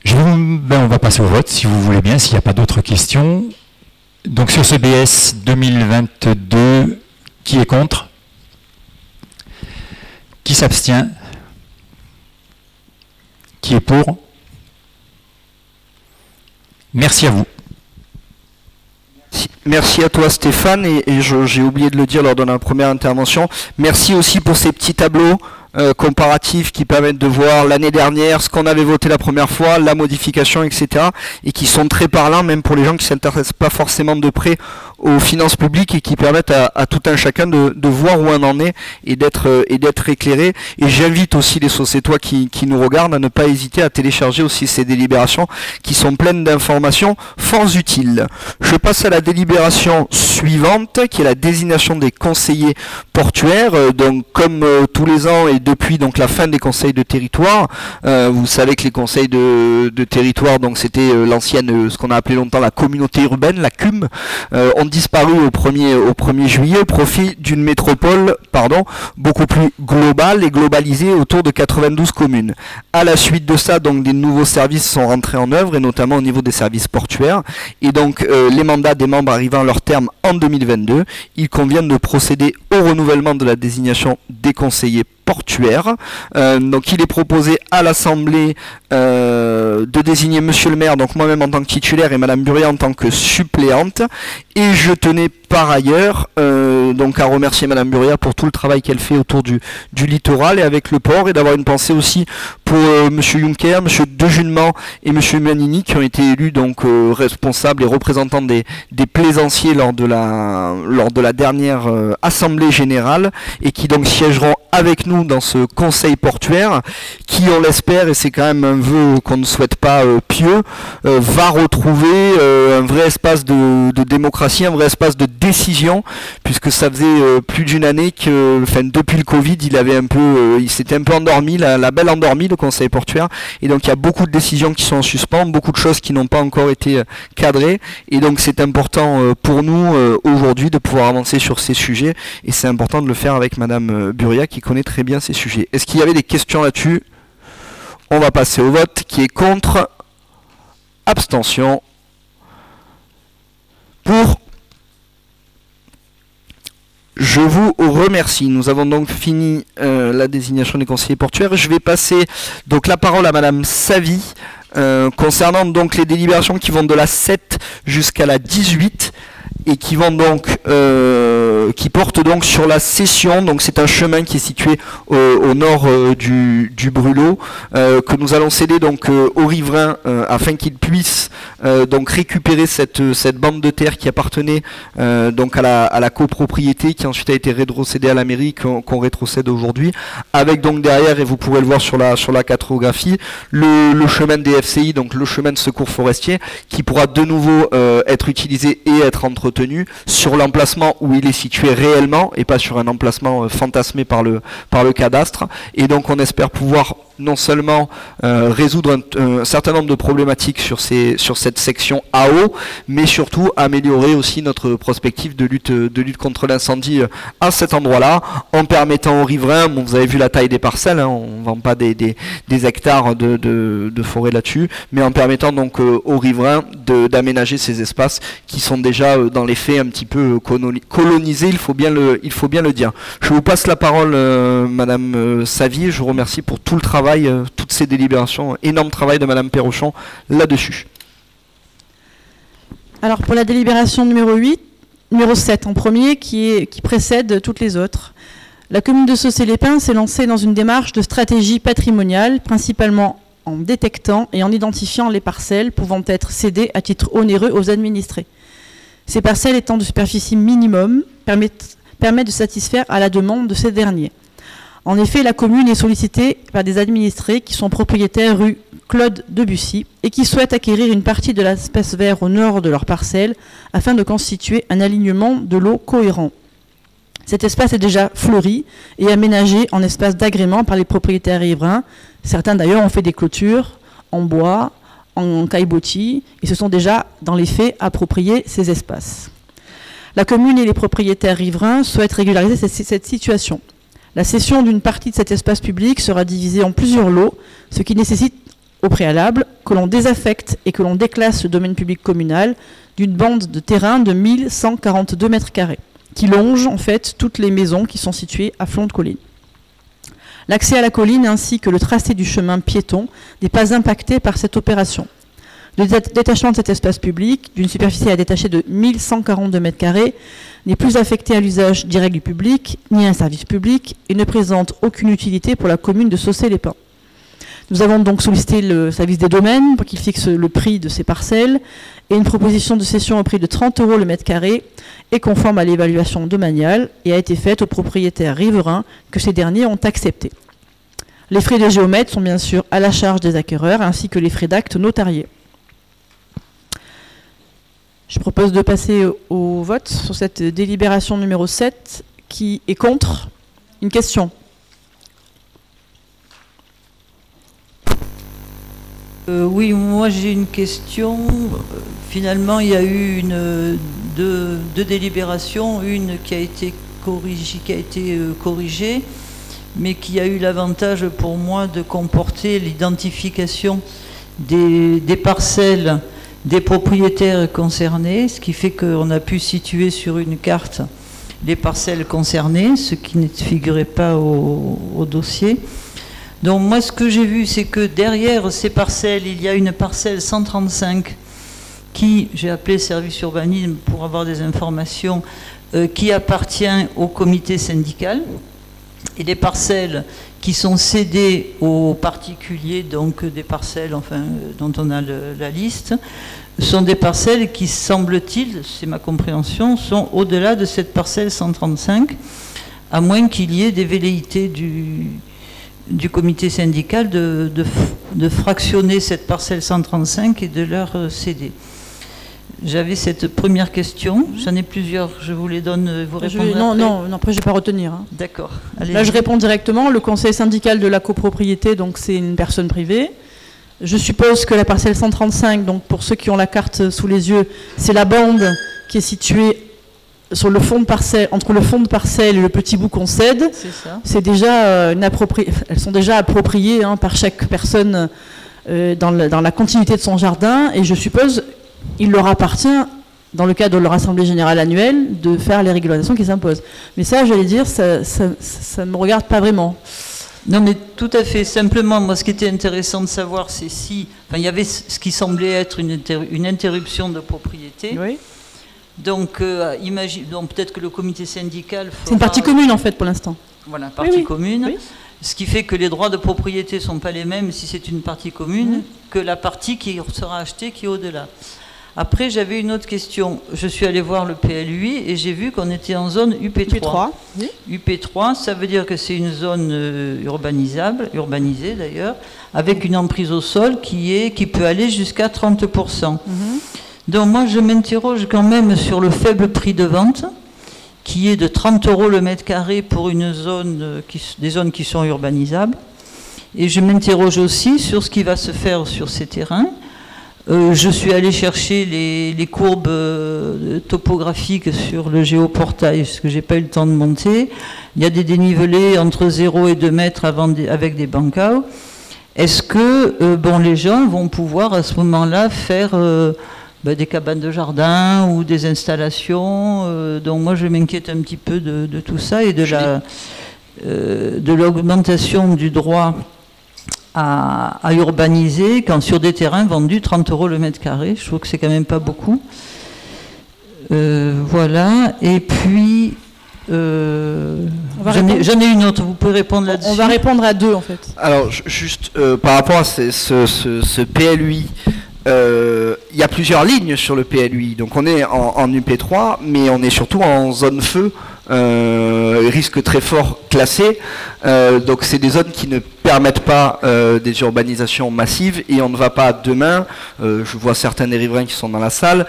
On va passer au vote, si vous voulez bien, s'il n'y a pas d'autres questions. Donc sur ce BS 2022, qui est contre? Qui s'abstient? Qui est pour? Merci à vous. Merci à toi Stéphane, et j'ai oublié de le dire lors de la première intervention. Merci aussi pour ces petits tableaux comparatifs qui permettent de voir l'année dernière ce qu'on avait voté la première fois, la modification, etc. et qui sont très parlants même pour les gens qui ne s'intéressent pas forcément de près aux finances publiques et qui permettent à tout un chacun de voir où on en est et d'être éclairé. Et j'invite aussi les Sociétois qui nous regardent à ne pas hésiter à télécharger aussi ces délibérations qui sont pleines d'informations fort utiles. Je passe à la délibération suivante qui est la désignation des conseillers portuaires. Donc comme tous les ans et depuis donc la fin des conseils de territoire, vous savez que les conseils de territoire, donc c'était l'ancienne, ce qu'on a appelé longtemps la communauté urbaine, la CUM, ont disparu au 1er juillet au profit d'une métropole beaucoup plus globale et globalisée autour de 92 communes. À la suite de ça, donc des nouveaux services sont rentrés en œuvre et notamment au niveau des services portuaires. Et donc les mandats des membres arrivant à leur terme en 2022, il convient de procéder au renouvellement de la désignation des conseillers portuaire. Donc il est proposé à l'Assemblée de désigner Monsieur le maire, donc moi-même en tant que titulaire et Madame Buria en tant que suppléante. Et je tenais par ailleurs donc à remercier Madame Buria pour tout le travail qu'elle fait autour du littoral et avec le port, et d'avoir une pensée aussi pour Monsieur Juncker, Monsieur Dejunement et Monsieur Manini qui ont été élus donc responsables et représentants des plaisanciers lors de la dernière Assemblée générale, et qui donc siégeront avec nous dans ce conseil portuaire qui, on l'espère, et c'est quand même un vœu qu'on ne souhaite pas pieux, va retrouver un vrai espace de démocratie, un vrai espace de décision, puisque ça faisait plus d'une année que, depuis le Covid, il s'était un peu endormi, la belle endormie, le conseil portuaire, et donc il y a beaucoup de décisions qui sont en suspens, beaucoup de choses qui n'ont pas encore été cadrées, et donc c'est important pour nous aujourd'hui de pouvoir avancer sur ces sujets, et c'est important de le faire avec Madame Buria qui connaît très bien ces sujets. Est-ce qu'il y avait des questions là-dessus? On va passer au vote. Qui est contre? Abstention. Pour. Je vous remercie. Nous avons donc fini la désignation des conseillers portuaires. Je vais passer donc la parole à Madame Savy concernant donc les délibérations qui vont de la 7 jusqu'à la 18 et qui vont donc qui portent donc sur la cession. Donc c'est un chemin qui est situé au nord du Brulot, que nous allons céder donc aux riverains afin qu'ils puissent donc récupérer cette bande de terre qui appartenait donc à la copropriété, qui ensuite a été rétrocédée à la mairie, qu'on rétrocède aujourd'hui, avec donc derrière, et vous pourrez le voir sur la cartographie, le chemin des FCI, donc le chemin de secours forestier, qui pourra de nouveau être utilisé et être entretenu sur l'emplacement où il est situé réellement et pas sur un emplacement fantasmé par le cadastre. Et donc on espère pouvoir non seulement résoudre un certain nombre de problématiques sur cette section AO, mais surtout améliorer aussi notre prospective de lutte contre l'incendie à cet endroit-là, en permettant aux riverains, bon, vous avez vu la taille des parcelles, hein, on ne vend pas des hectares de forêt là-dessus, mais en permettant donc aux riverains d'aménager ces espaces qui sont déjà dans les faits un petit peu colonisés, il faut bien le dire. Je vous passe la parole, Madame Savy, je vous remercie pour tout le travail, toutes ces délibérations, énorme travail de Madame Perrochon là-dessus. Alors pour la délibération numéro 7 en premier, qui précède toutes les autres, la commune de Saucé-les-Pins s'est lancée dans une démarche de stratégie patrimoniale, principalement en détectant et en identifiant les parcelles pouvant être cédées à titre onéreux aux administrés. Ces parcelles étant de superficie minimum permettent de satisfaire à la demande de ces derniers. En effet, la commune est sollicitée par des administrés qui sont propriétaires rue Claude Debussy et qui souhaitent acquérir une partie de l'espace vert au nord de leur parcelle afin de constituer un alignement de l'eau cohérent. Cet espace est déjà fleuri et aménagé en espace d'agrément par les propriétaires riverains. Certains d'ailleurs ont fait des clôtures en bois, en caillebotis, et se sont déjà, dans les faits, appropriés ces espaces. La commune et les propriétaires riverains souhaitent régulariser cette situation. La cession d'une partie de cet espace public sera divisée en plusieurs lots, ce qui nécessite au préalable que l'on désaffecte et que l'on déclasse le domaine public communal d'une bande de terrain de 1142 mètres carrés, qui longe en fait toutes les maisons qui sont situées à flanc de colline. L'accès à la colline ainsi que le tracé du chemin piéton n'est pas impacté par cette opération. Le détachement de cet espace public, d'une superficie à détacher de 1142 m², n'est plus affecté à l'usage direct du public, ni à un service public, et ne présente aucune utilité pour la commune de Saucé-les-Pins. Nous avons donc sollicité le service des domaines pour qu'il fixe le prix de ces parcelles, et une proposition de cession au prix de 30 € le m² est conforme à l'évaluation domaniale et a été faite aux propriétaires riverains que ces derniers ont accepté. Les frais de géomètre sont bien sûr à la charge des acquéreurs, ainsi que les frais d'actes notariés. Je propose de passer au vote sur cette délibération numéro 7. Qui est contre? Une question? Oui, moi j'ai une question. Finalement, il y a eu deux délibérations, une qui a été corrigée, mais qui a eu l'avantage pour moi de comporter l'identification des parcelles des propriétaires concernés, ce qui fait qu'on a pu situer sur une carte les parcelles concernées, ce qui ne figurait pas au dossier. Donc moi ce que j'ai vu, c'est que derrière ces parcelles, il y a une parcelle 135 qui, j'ai appelé service urbanisme pour avoir des informations, qui appartient au comité syndical, et les parcelles qui sont cédées aux particuliers, donc des parcelles dont on a la liste, sont des parcelles qui, semble-t-il, c'est ma compréhension, sont au-delà de cette parcelle 135, à moins qu'il y ait des velléités du comité syndical de fractionner cette parcelle 135 et de leur céder. J'avais cette première question, j'en ai plusieurs, je vous les donne, vous répondrez après. Non, après je ne vais pas retenir. Hein. D'accord. Là je réponds directement, le conseil syndical de la copropriété, donc c'est une personne privée. Je suppose que la parcelle 135, donc pour ceux qui ont la carte sous les yeux, c'est la bande qui est située sur le fond de parcelle, entre le fond de parcelle et le petit bout qu'on cède. C'est ça. C'est déjà elles sont déjà appropriées par chaque personne dans la continuité de son jardin, et je suppose il leur appartient, dans le cadre de leur assemblée générale annuelle, de faire les régularisations qui s'imposent. Mais ça, j'allais dire, ça ne me regarde pas vraiment. Non, mais tout à fait. Simplement, moi, ce qui était intéressant de savoir, c'est il y avait ce qui semblait être une interruption de propriété. Oui. Donc, donc peut-être que le comité syndical fera... C'est une partie commune, en fait, pour l'instant. Voilà, partie commune. Oui. Ce qui fait que les droits de propriété ne sont pas les mêmes si c'est une partie commune que la partie qui sera achetée qui est au-delà. Après, j'avais une autre question. Je suis allé voir le PLUI et j'ai vu qu'on était en zone UP3. Oui. UP3, ça veut dire que c'est une zone urbanisée d'ailleurs, avec une emprise au sol qui peut aller jusqu'à 30%. Donc moi, je m'interroge quand même sur le faible prix de vente, qui est de 30 € le m² pour une zone, des zones qui sont urbanisables. Et je m'interroge aussi sur ce qui va se faire sur ces terrains. Je suis allé chercher les courbes topographiques sur le géoportail, parce que je n'ai pas eu le temps de monter. Il y a des dénivelés entre 0 et 2 mètres avec des bancals. Est-ce que les gens vont pouvoir à ce moment-là faire des cabanes de jardin ou des installations? Donc moi je m'inquiète un petit peu de tout ça et de l'augmentation du droit à urbaniser quand sur des terrains vendus 30 € le m². Je trouve que c'est quand même pas beaucoup. Voilà. Et puis j'en ai une autre. Vous pouvez répondre là-dessus. On va répondre à deux en fait. Alors juste par rapport à ce PLUI. Il y a plusieurs lignes sur le PLUI, donc on est en UP3, mais on est surtout en zone feu, risque très fort classé, donc c'est des zones qui ne permettent pas des urbanisations massives, et on ne va pas demain, je vois certains des riverains qui sont dans la salle,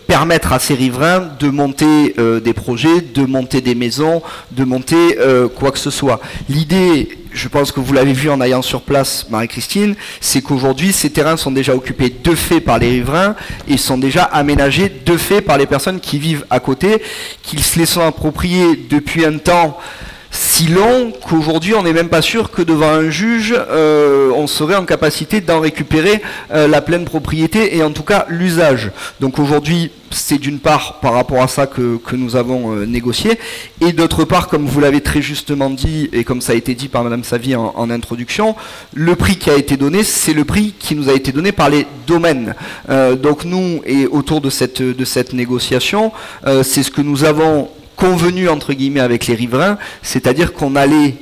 permettre à ces riverains de monter des projets, de monter des maisons, de monter quoi que ce soit. L'idée, je pense que vous l'avez vu en allant sur place, Marie-Christine, c'est qu'aujourd'hui, ces terrains sont déjà occupés de fait par les riverains et sont déjà aménagés de fait par les personnes qui vivent à côté, qu'ils se les sont appropriés depuis un temps si long qu'aujourd'hui on n'est même pas sûr que devant un juge on serait en capacité d'en récupérer la pleine propriété et en tout cas l'usage. Donc aujourd'hui c'est d'une part par rapport à ça que nous avons négocié, et d'autre part, comme vous l'avez très justement dit et comme ça a été dit par Madame Savy en introduction, le prix qui a été donné, c'est le prix qui nous a été donné par les domaines. Donc nous, et autour de cette négociation, c'est ce que nous avons convenu entre guillemets avec les riverains, c'est-à-dire qu'on allait,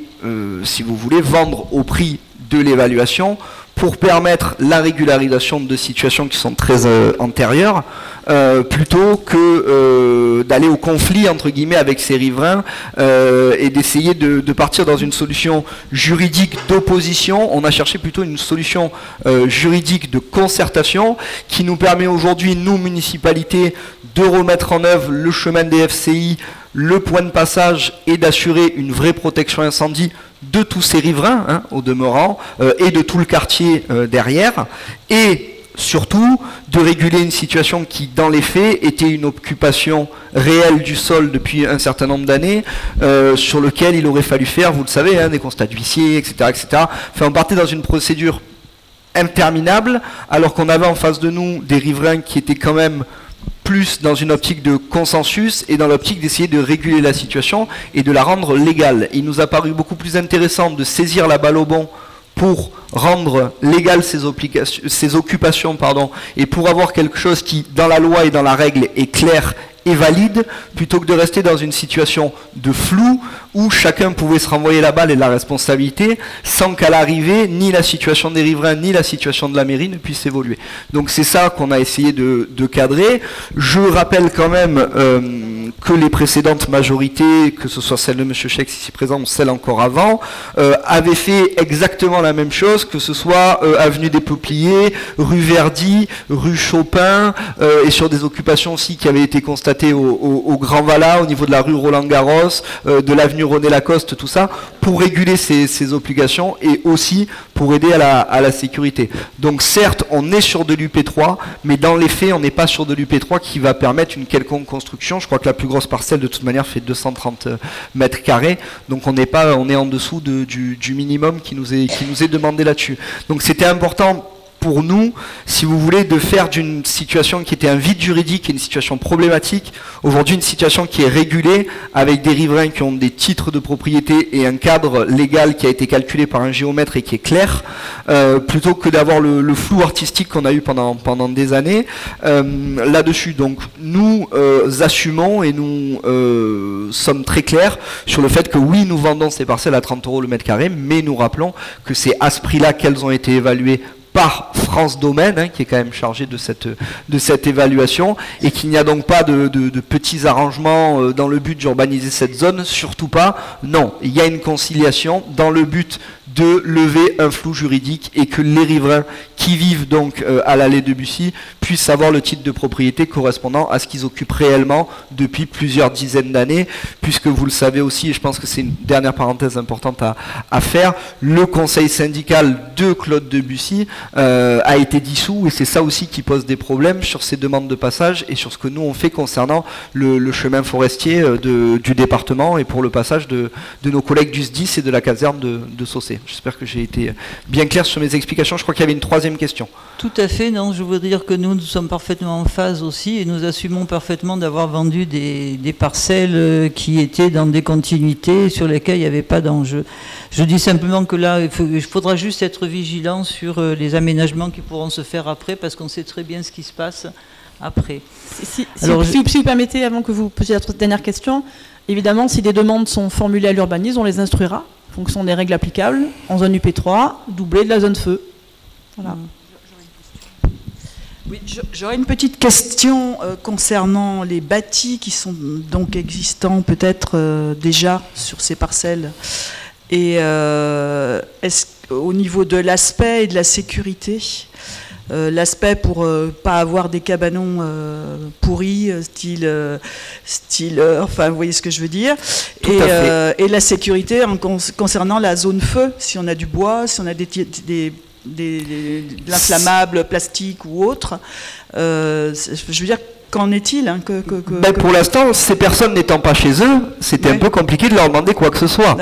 si vous voulez, vendre au prix de l'évaluation pour permettre la régularisation de situations qui sont très antérieures, plutôt que d'aller au conflit entre guillemets avec ces riverains et d'essayer de partir dans une solution juridique d'opposition. On a cherché plutôt une solution juridique de concertation qui nous permet aujourd'hui, nous, municipalités, de remettre en œuvre le chemin des FCI, le point de passage, et d'assurer une vraie protection incendie de tous ces riverains, hein, au demeurant, et de tout le quartier derrière, et surtout de réguler une situation qui, dans les faits, était une occupation réelle du sol depuis un certain nombre d'années, sur lequel il aurait fallu faire, vous le savez, hein, des constats d'huissier, etc., etc. Enfin, on partait dans une procédure interminable, alors qu'on avait en face de nous des riverains qui étaient quand même plus dans une optique de consensus et dans l'optique d'essayer de réguler la situation et de la rendre légale. Il nous a paru beaucoup plus intéressant de saisir la balle au bon pour rendre légales ces occupations, et pour avoir quelque chose qui, dans la loi et dans la règle, est clair et valide, plutôt que de rester dans une situation de flou où chacun pouvait se renvoyer la balle et la responsabilité sans qu'à l'arrivée, ni la situation des riverains ni la situation de la mairie ne puisse évoluer. Donc c'est ça qu'on a essayé de cadrer. Je rappelle quand même que les précédentes majorités, que ce soit celle de M. Chex ici présent ou celle encore avant, avaient fait exactement la même chose, que ce soit avenue des Peupliers, rue Verdi, rue Chopin, et sur des occupations aussi qui avaient été constatées au Grand Valat, au niveau de la rue Roland-Garros, de l'avenue René-Lacoste, tout ça, pour réguler ces obligations et aussi pour aider à la sécurité. Donc certes, on est sur de l'UP3, mais dans les faits, on n'est pas sur de l'UP3 qui va permettre une quelconque construction. Je crois que la plus grosse parcelle, de toute manière, fait 230 mètres carrés, donc on est en dessous du minimum qui nous est demandé là-dessus. Donc c'était important pour nous, si vous voulez, de faire d'une situation qui était un vide juridique et une situation problématique, aujourd'hui une situation qui est régulée, avec des riverains qui ont des titres de propriété et un cadre légal qui a été calculé par un géomètre et qui est clair, plutôt que d'avoir le flou artistique qu'on a eu pendant des années là-dessus. Donc nous assumons et nous sommes très clairs sur le fait que oui, nous vendons ces parcelles à 30 € le mètre carré, mais nous rappelons que c'est à ce prix-là qu'elles ont été évaluées par France Domaine, hein, qui est quand même chargé de cette évaluation, et qu'il n'y a donc pas de petits arrangements dans le but d'urbaniser cette zone, surtout pas. Non, il y a une conciliation dans le but de lever un flou juridique et que les riverains qui vivent donc à l'allée de Bussy puissent avoir le titre de propriété correspondant à ce qu'ils occupent réellement depuis plusieurs dizaines d'années, puisque vous le savez aussi, et je pense que c'est une dernière parenthèse importante à faire, le conseil syndical de Claude Debussy a été dissous, et c'est ça aussi qui pose des problèmes sur ces demandes de passage et sur ce que nous on fait concernant le chemin forestier du département et pour le passage de nos collègues du SDIS et de la caserne de Saucé. J'espère que j'ai été bien clair sur mes explications. Je crois qu'il y avait une troisième question. Tout à fait, non, je voudrais dire que nous sommes parfaitement en phase aussi et nous assumons parfaitement d'avoir vendu des parcelles qui étaient dans des continuités sur lesquelles il n'y avait pas d'enjeu. Je dis simplement que là, il faudra juste être vigilant sur les aménagements qui pourront se faire après, parce qu'on sait très bien ce qui se passe après. Si vous permettez, avant que vous posiez la dernière question, évidemment, si des demandes sont formulées à l'urbanisme, on les instruira, en fonction des règles applicables, en zone UP3, doublée de la zone feu. Voilà. Oui, j'aurais une petite question concernant les bâtis qui sont donc existants peut-être déjà sur ces parcelles. Et est-ce au niveau de l'aspect et de la sécurité, l'aspect pour pas avoir des cabanons pourris, style enfin vous voyez ce que je veux dire, et la sécurité concernant la zone feu, si on a du bois, si on a de l'inflammable plastique ou autre, je veux dire, qu'en est-il hein, Pour l'instant, ces personnes n'étant pas chez eux, c'était un peu compliqué de leur demander quoi que ce soit.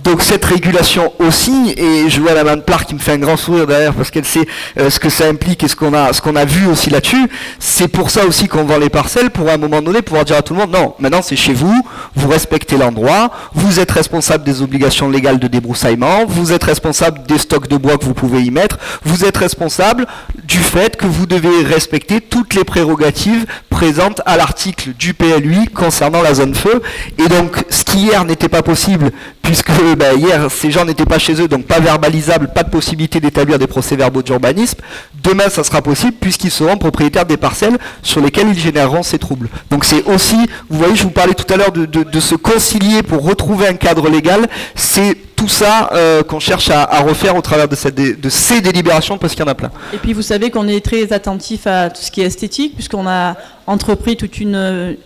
Donc cette régulation aussi, et je vois la Madame Plar qui me fait un grand sourire derrière parce qu'elle sait ce que ça implique et ce qu'on a vu aussi là-dessus, c'est pour ça aussi qu'on vend les parcelles, pour à un moment donné pouvoir dire à tout le monde, non, maintenant c'est chez vous, vous respectez l'endroit, vous êtes responsable des obligations légales de débroussaillement, vous êtes responsable des stocks de bois que vous pouvez y mettre, vous êtes responsable du fait que vous devez respecter toutes les prérogatives présentes à l'article du PLUI concernant la zone feu. Et donc, ce qui hier n'était pas possible, puisque hier, ces gens n'étaient pas chez eux, donc pas verbalisable, pas de possibilité d'établir des procès-verbaux d'urbanisme, demain, ça sera possible, puisqu'ils seront propriétaires des parcelles sur lesquelles ils généreront ces troubles. Donc c'est aussi, vous voyez, je vous parlais tout à l'heure de se concilier pour retrouver un cadre légal, c'est tout ça qu'on cherche à refaire au travers de ces délibérations, parce qu'il y en a plein. Et puis vous savez qu'on est très attentif à tout ce qui est esthétique, puisqu'on a entrepris toute une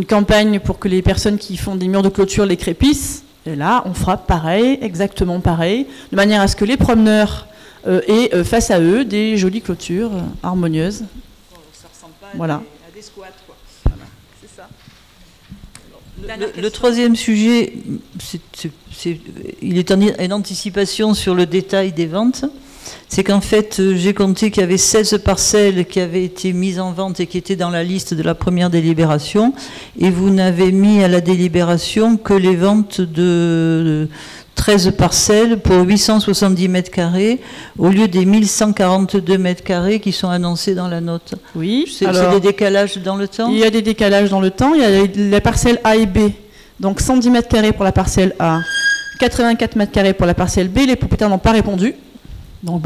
campagne pour que les personnes qui font des murs de clôture les crépissent. Et là, on fera pareil, exactement pareil, de manière à ce que les promeneurs aient face à eux des jolies clôtures harmonieuses. Ça ressemble pas voilà. à des squats, quoi. Voilà. C'est ça. Le troisième sujet, il est en anticipation sur le détail des ventes. C'est qu'en fait, j'ai compté qu'il y avait 16 parcelles qui avaient été mises en vente et qui étaient dans la liste de la première délibération. Et vous n'avez mis à la délibération que les ventes de 13 parcelles pour 870 mètres carrés au lieu des 1142 mètres carrés qui sont annoncés dans la note. Oui. C'est des décalages dans le temps ? Il y a des décalages dans le temps. Il y a les parcelles A et B. Donc 110 mètres carrés pour la parcelle A, 84 mètres carrés pour la parcelle B. Les propriétaires n'ont pas répondu. Donc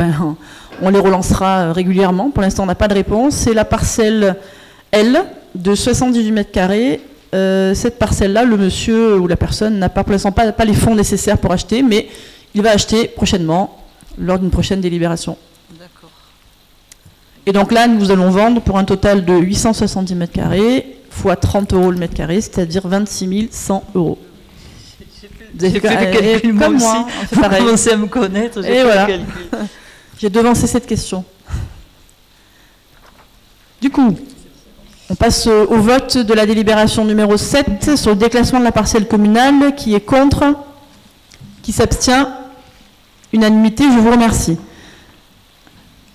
on les relancera régulièrement. Pour l'instant, on n'a pas de réponse. C'est la parcelle L de 78 mètres carrés. Cette parcelle-là, le monsieur ou la personne n'a pas pour l'instant pas les fonds nécessaires pour acheter, mais il va acheter prochainement, lors d'une prochaine délibération. D'accord. Et donc là, nous allons vendre pour un total de 870 mètres carrés, fois 30 € le mètre carré, c'est-à-dire 26 100 €. J'ai fait le calcul moi aussi. Vous commencez à me connaître. Et voilà. J'ai devancé cette question. Du coup, on passe au vote de la délibération numéro 7 sur le déclassement de la parcelle communale. Qui est contre? Qui s'abstient? Unanimité, je vous remercie.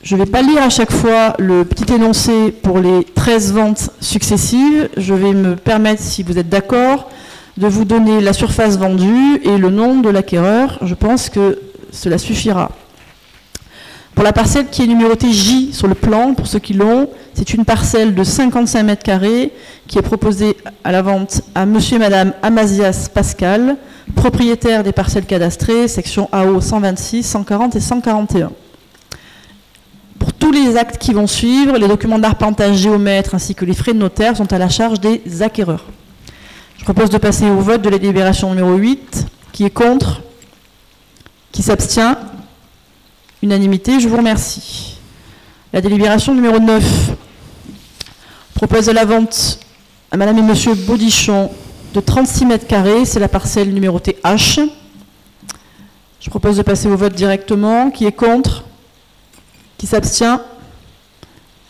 Je ne vais pas lire à chaque fois le petit énoncé pour les 13 ventes successives. Je vais me permettre, si vous êtes d'accord, de vous donner la surface vendue et le nom de l'acquéreur. Je pense que cela suffira. Pour la parcelle qui est numérotée J sur le plan, pour ceux qui l'ont, c'est une parcelle de 55 mètres carrés qui est proposée à la vente à monsieur et madame Amazias Pascal, propriétaire des parcelles cadastrées, section AO 126, 140 et 141. Pour tous les actes qui vont suivre, les documents d'arpentage géomètre ainsi que les frais de notaire sont à la charge des acquéreurs. Je propose de passer au vote de la délibération numéro 8. Qui est contre? Qui s'abstient? Unanimité, je vous remercie. La délibération numéro 9 propose la vente à madame et monsieur Baudichon de 36 mètres carrés, c'est la parcelle numérotée H. Je propose de passer au vote directement. Qui est contre? Qui s'abstient?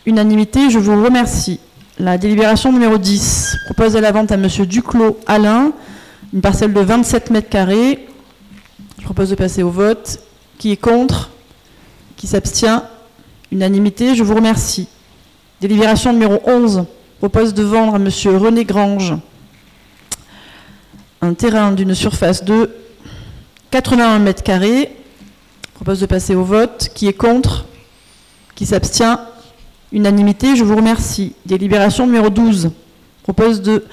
Unanimité, je vous remercie. La délibération numéro 10 propose à la vente à monsieur Duclos Alain une parcelle de 27 mètres carrés. Je propose de passer au vote. Qui est contre? Qui s'abstient? Unanimité, je vous remercie. Délibération numéro 11 propose de vendre à monsieur René Grange un terrain d'une surface de 81 mètres carrés. Je propose de passer au vote. Qui est contre? Qui s'abstient? Unanimité, je vous remercie. Délibération numéro 12 propose de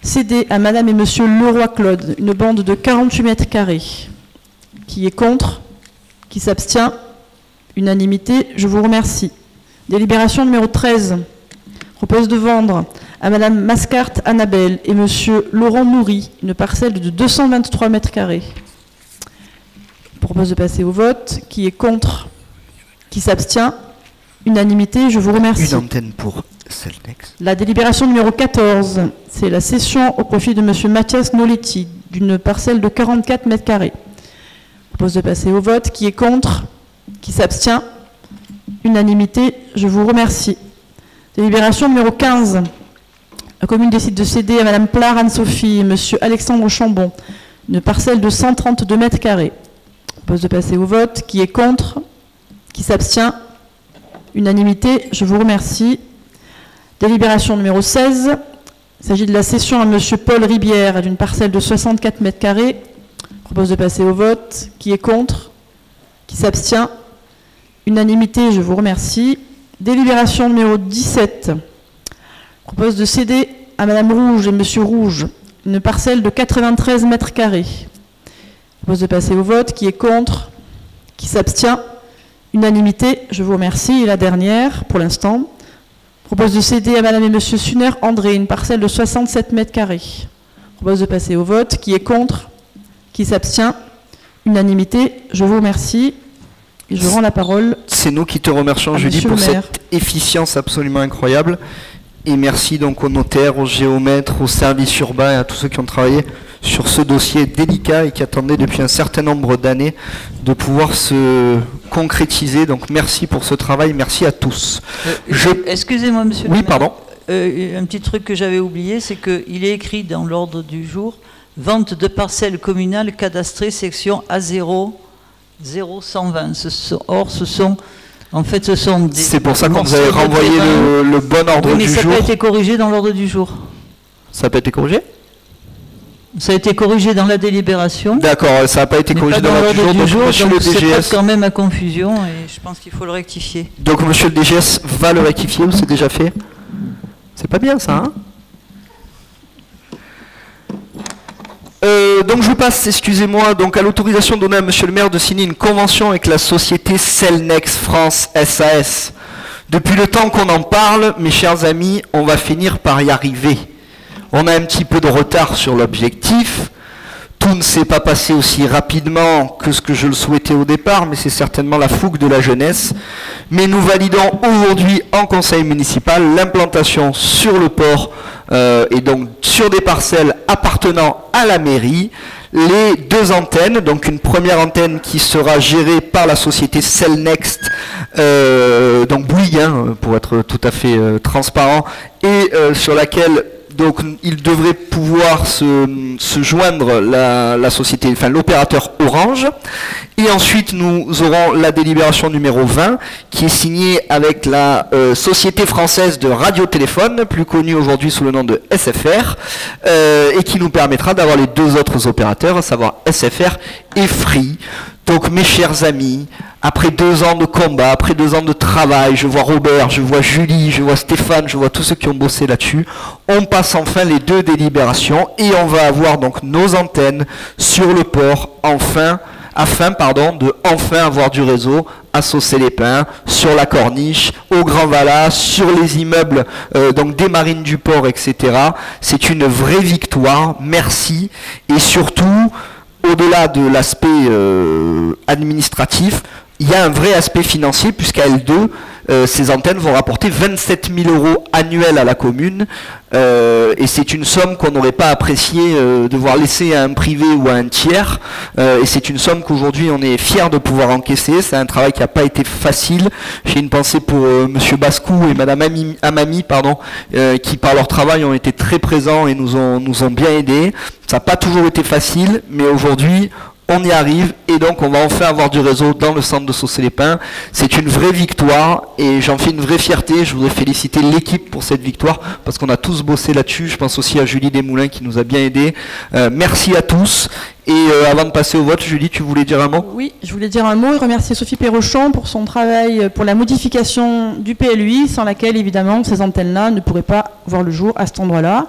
céder à madame et monsieur Leroy-Claude une bande de 48 mètres carrés. Qui est contre? Qui s'abstient? Unanimité, je vous remercie. Délibération numéro 13 propose de vendre à madame Mascarte Annabelle et monsieur Laurent Nourry une parcelle de 223 mètres carrés. Je propose de passer au vote. Qui est contre? Qui s'abstient? Unanimité, je vous remercie. Une antenne pour Celnex. La délibération numéro 14, c'est la cession au profit de monsieur Mathias Noletti d'une parcelle de 44 mètres carrés. Je propose de passer au vote. Qui est contre? Qui s'abstient? Unanimité, je vous remercie. Délibération numéro 15 La commune décide de céder à Madame Plard Anne-Sophie et Monsieur Alexandre Chambon une parcelle de 132 mètres carrés. Je propose de passer au vote. Qui est contre? Qui s'abstient? Unanimité, je vous remercie. Délibération numéro 16. Il s'agit de la cession à Monsieur Paul Ribière d'une parcelle de 64 mètres carrés. Je propose de passer au vote. Qui est contre? Qui s'abstient? Unanimité, je vous remercie. Délibération numéro 17. Je propose de céder à Madame Rouge et Monsieur Rouge une parcelle de 93 mètres carrés. Je propose de passer au vote. Qui est contre? Qui s'abstient? Unanimité, je vous remercie. Et la dernière, pour l'instant, je propose de céder à Madame et Monsieur Suner André une parcelle de 67 mètres carrés. Je propose de passer au vote. Qui est contre? Qui s'abstient? Unanimité, je vous remercie. Et je rends la parole. C'est nous qui te remercions, Julie, pour cette efficience absolument incroyable. Et merci donc aux notaires, aux géomètres, aux services urbains et à tous ceux qui ont travaillé sur ce dossier délicat et qui attendaient depuis un certain nombre d'années de pouvoir se concrétiser. Donc merci pour ce travail, merci à tous. Excusez-moi, monsieur. Oui, pardon. Un petit truc que j'avais oublié, c'est qu'il est écrit dans l'ordre du jour « Vente de parcelles communales cadastrées section A0 0120 ». Or, ce sont... En fait, ce sont des... C'est pour ça qu'on vous avait renvoyé le bon ordre du jour. Mais ça n'a pas été corrigé dans l'ordre du jour. Ça n'a pas été corrigé? Ça a été corrigé dans la délibération. D'accord, ça n'a pas été corrigé dans l'ordre du jour. Donc c'est pas quand même à confusion et je pense qu'il faut le rectifier. Donc monsieur le DGS va le rectifier ou c'est déjà fait? C'est pas bien ça, hein? Donc je passe, excusez-moi, donc à l'autorisation donnée à monsieur le maire de signer une convention avec la société Cellnex France SAS. Depuis le temps qu'on en parle, mes chers amis, on va finir par y arriver. On a un petit peu de retard sur l'objectif. Tout ne s'est pas passé aussi rapidement que ce que je le souhaitais au départ, mais c'est certainement la fougue de la jeunesse. Mais nous validons aujourd'hui en conseil municipal l'implantation sur le port et donc sur des parcelles appartenant à la mairie, les deux antennes, donc une première antenne qui sera gérée par la société Cellnext, donc Bouygues, hein, pour être tout à fait transparent, et sur laquelle donc il devrait pouvoir se joindre la société, enfin l'opérateur Orange. Et ensuite nous aurons la délibération numéro 20 qui est signée avec la Société Française de Radio-Téléphone, plus connue aujourd'hui sous le nom de SFR, et qui nous permettra d'avoir les deux autres opérateurs, à savoir SFR et Free. Donc mes chers amis, après 2 ans de combat, après 2 ans de travail, je vois Robert, je vois Julie, je vois Stéphane, je vois tous ceux qui ont bossé là-dessus, on passe enfin les 2 délibérations et on va avoir donc nos antennes sur le port afin de enfin avoir du réseau à Saucé-les-Pins, sur la Corniche, au Grand Valas, sur les immeubles donc des marines du port, etc. C'est une vraie victoire, merci, et surtout, au-delà de l'aspect administratif, il y a un vrai aspect financier puisqu'à L2, ces antennes vont rapporter 27 000 € annuels à la commune et c'est une somme qu'on n'aurait pas apprécié devoir laisser à un privé ou à un tiers et c'est une somme qu'aujourd'hui on est fier de pouvoir encaisser. C'est un travail qui n'a pas été facile. J'ai une pensée pour monsieur Bascou et madame Amami qui par leur travail ont été très présents et nous ont bien aidés. Ça n'a pas toujours été facile, mais aujourd'hui on y arrive et donc on va enfin avoir du réseau dans le centre de Saucé-les-Pins. C'est une vraie victoire et j'en fais une vraie fierté. Je voudrais féliciter l'équipe pour cette victoire parce qu'on a tous bossé là-dessus. Je pense aussi à Julie Desmoulins qui nous a bien aidés. Merci à tous. Et avant de passer au vote, Julie, tu voulais dire un mot? Oui, je voulais dire un mot et remercier Sophie Perrochon pour son travail pour la modification du PLUI, sans laquelle évidemment ces antennes-là ne pourraient pas voir le jour à cet endroit-là.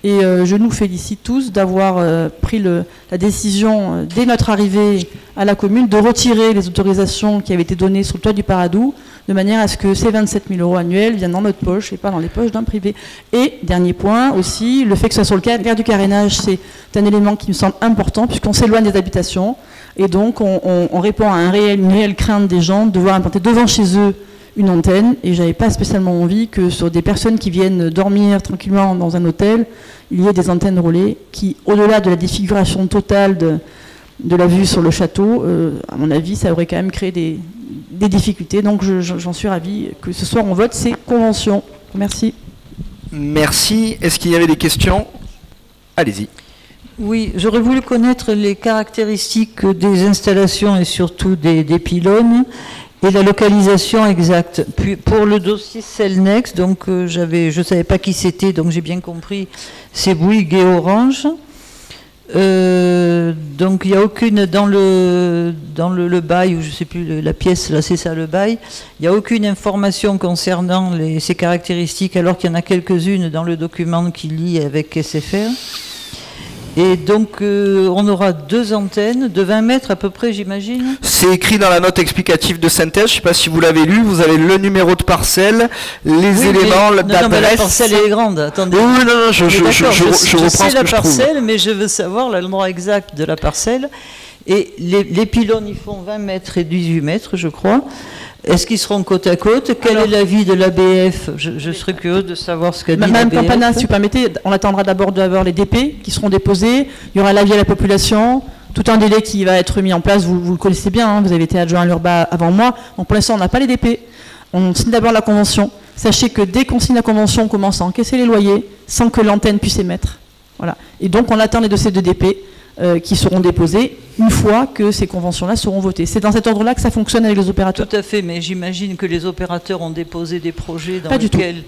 Et je nous félicite tous d'avoir pris la décision, dès notre arrivée à la commune, de retirer les autorisations qui avaient été données sur le toit du Paradou, de manière à ce que ces 27 000 € annuels viennent dans notre poche et pas dans les poches d'un privé. Et, dernier point aussi, le fait que ce soit sur le critère du carénage, c'est un élément qui me semble important, puisqu'on s'éloigne des habitations, et donc on répond à une réelle crainte des gens de devoir implanter devant chez eux une antenne, et j'avais pas spécialement envie que sur des personnes qui viennent dormir tranquillement dans un hôtel, il y ait des antennes relais qui, au-delà de la défiguration totale de la vue sur le château, à mon avis, ça aurait quand même créé des difficultés. Donc j'en suis ravie que ce soir on vote ces conventions. Merci. Merci. Est-ce qu'il y avait des questions? Allez-y. Oui, j'aurais voulu connaître les caractéristiques des installations et surtout des pylônes et la localisation exacte. Puis pour le dossier Cellnex, donc je ne savais pas qui c'était, donc j'ai bien compris, c'est Bouygues et Orange. Donc il n'y a aucune dans le bail, ou je ne sais plus la pièce, là c'est ça le bail, il n'y a aucune information concernant ces caractéristiques, alors qu'il y en a quelques-unes dans le document qui lie avec SFR. Et donc, on aura 2 antennes de 20 mètres à peu près, j'imagine. C'est écrit dans la note explicative de synthèse, je ne sais pas si vous l'avez lu, vous avez le numéro de parcelle, les éléments d'adresse. Non, mais la parcelle est grande, attendez. Oui, non, je reprends je sais ce la que je trouve. parcelle, mais je veux savoir l'endroit exact de la parcelle. Et les pylônes, ils font 20 mètres et 18 mètres, je crois. Est-ce qu'ils seront côte à côte? Quel est l'avis de l'ABF? Je serais curieux de savoir ce qu'a dit l'ABF. Madame Campana, si vous permettez, on attendra d'abord d'avoir les DP qui seront déposés. Il y aura l'avis à la population, tout un délai qui va être mis en place. Vous le connaissez bien, hein, vous avez été adjoint à l'URBA avant moi. Donc pour l'instant, on n'a pas les DP. On signe d'abord la convention. Sachez que dès qu'on signe la convention, on commence à encaisser les loyers sans que l'antenne puisse émettre. Voilà. Et donc on attend les dossiers de DP qui seront déposés une fois que ces conventions-là seront votées. C'est dans cet ordre-là que ça fonctionne avec les opérateurs. Tout à fait, mais j'imagine que les opérateurs ont déposé des projets dans lesquels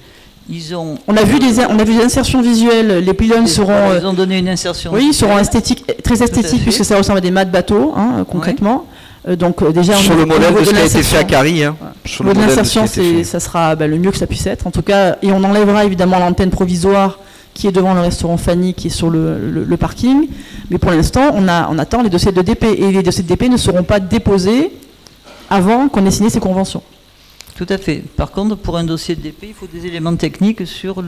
ils ont... On a vu des insertions visuelles, les pylônes seront... Ils ont donné une insertion. Oui, ils seront très esthétiques, puisque ça ressemble à des mâts de bateau, hein, concrètement. Ouais. Donc déjà... Sur le modèle de ce qui a été fait à Carrie. Hein. Sur le modèle l'insertion, ça sera le mieux que ça puisse être. En tout cas, et on enlèvera évidemment l'antenne provisoire qui est devant le restaurant Fanny, qui est sur le parking. Mais pour l'instant, on attend les dossiers de DP. Et les dossiers de DP ne seront pas déposés avant qu'on ait signé ces conventions. Tout à fait. Par contre, pour un dossier de DP, il faut des éléments techniques sur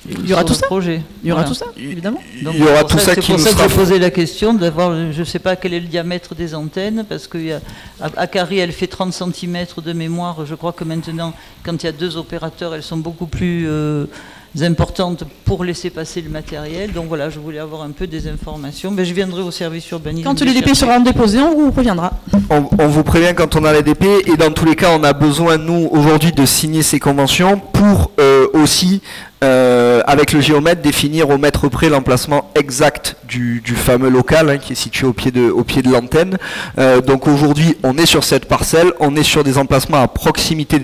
il y aura tout ça. Projet. Il y aura tout ça, évidemment. Donc, il y aura tout ça qui nous sera... C'est pour ça que j'ai posé la question d'avoir, je ne sais pas quel est le diamètre des antennes, parce qu'à Carrie, elle fait 30 cm de mémoire. Je crois que maintenant, quand il y a 2 opérateurs, elles sont beaucoup plus importantes pour laisser passer le matériel. Donc voilà, je voulais avoir un peu des informations. Mais je viendrai au service urbanisme. Quand les DP seront déposés, on vous préviendra. On vous prévient quand on a les DP, et dans tous les cas, on a besoin, nous, aujourd'hui, de signer ces conventions pour aussi, avec le géomètre, définir au mètre près l'emplacement exact du fameux local, hein, qui est situé au pied de l'antenne. Donc aujourd'hui, on est sur cette parcelle, on est sur des emplacements à proximité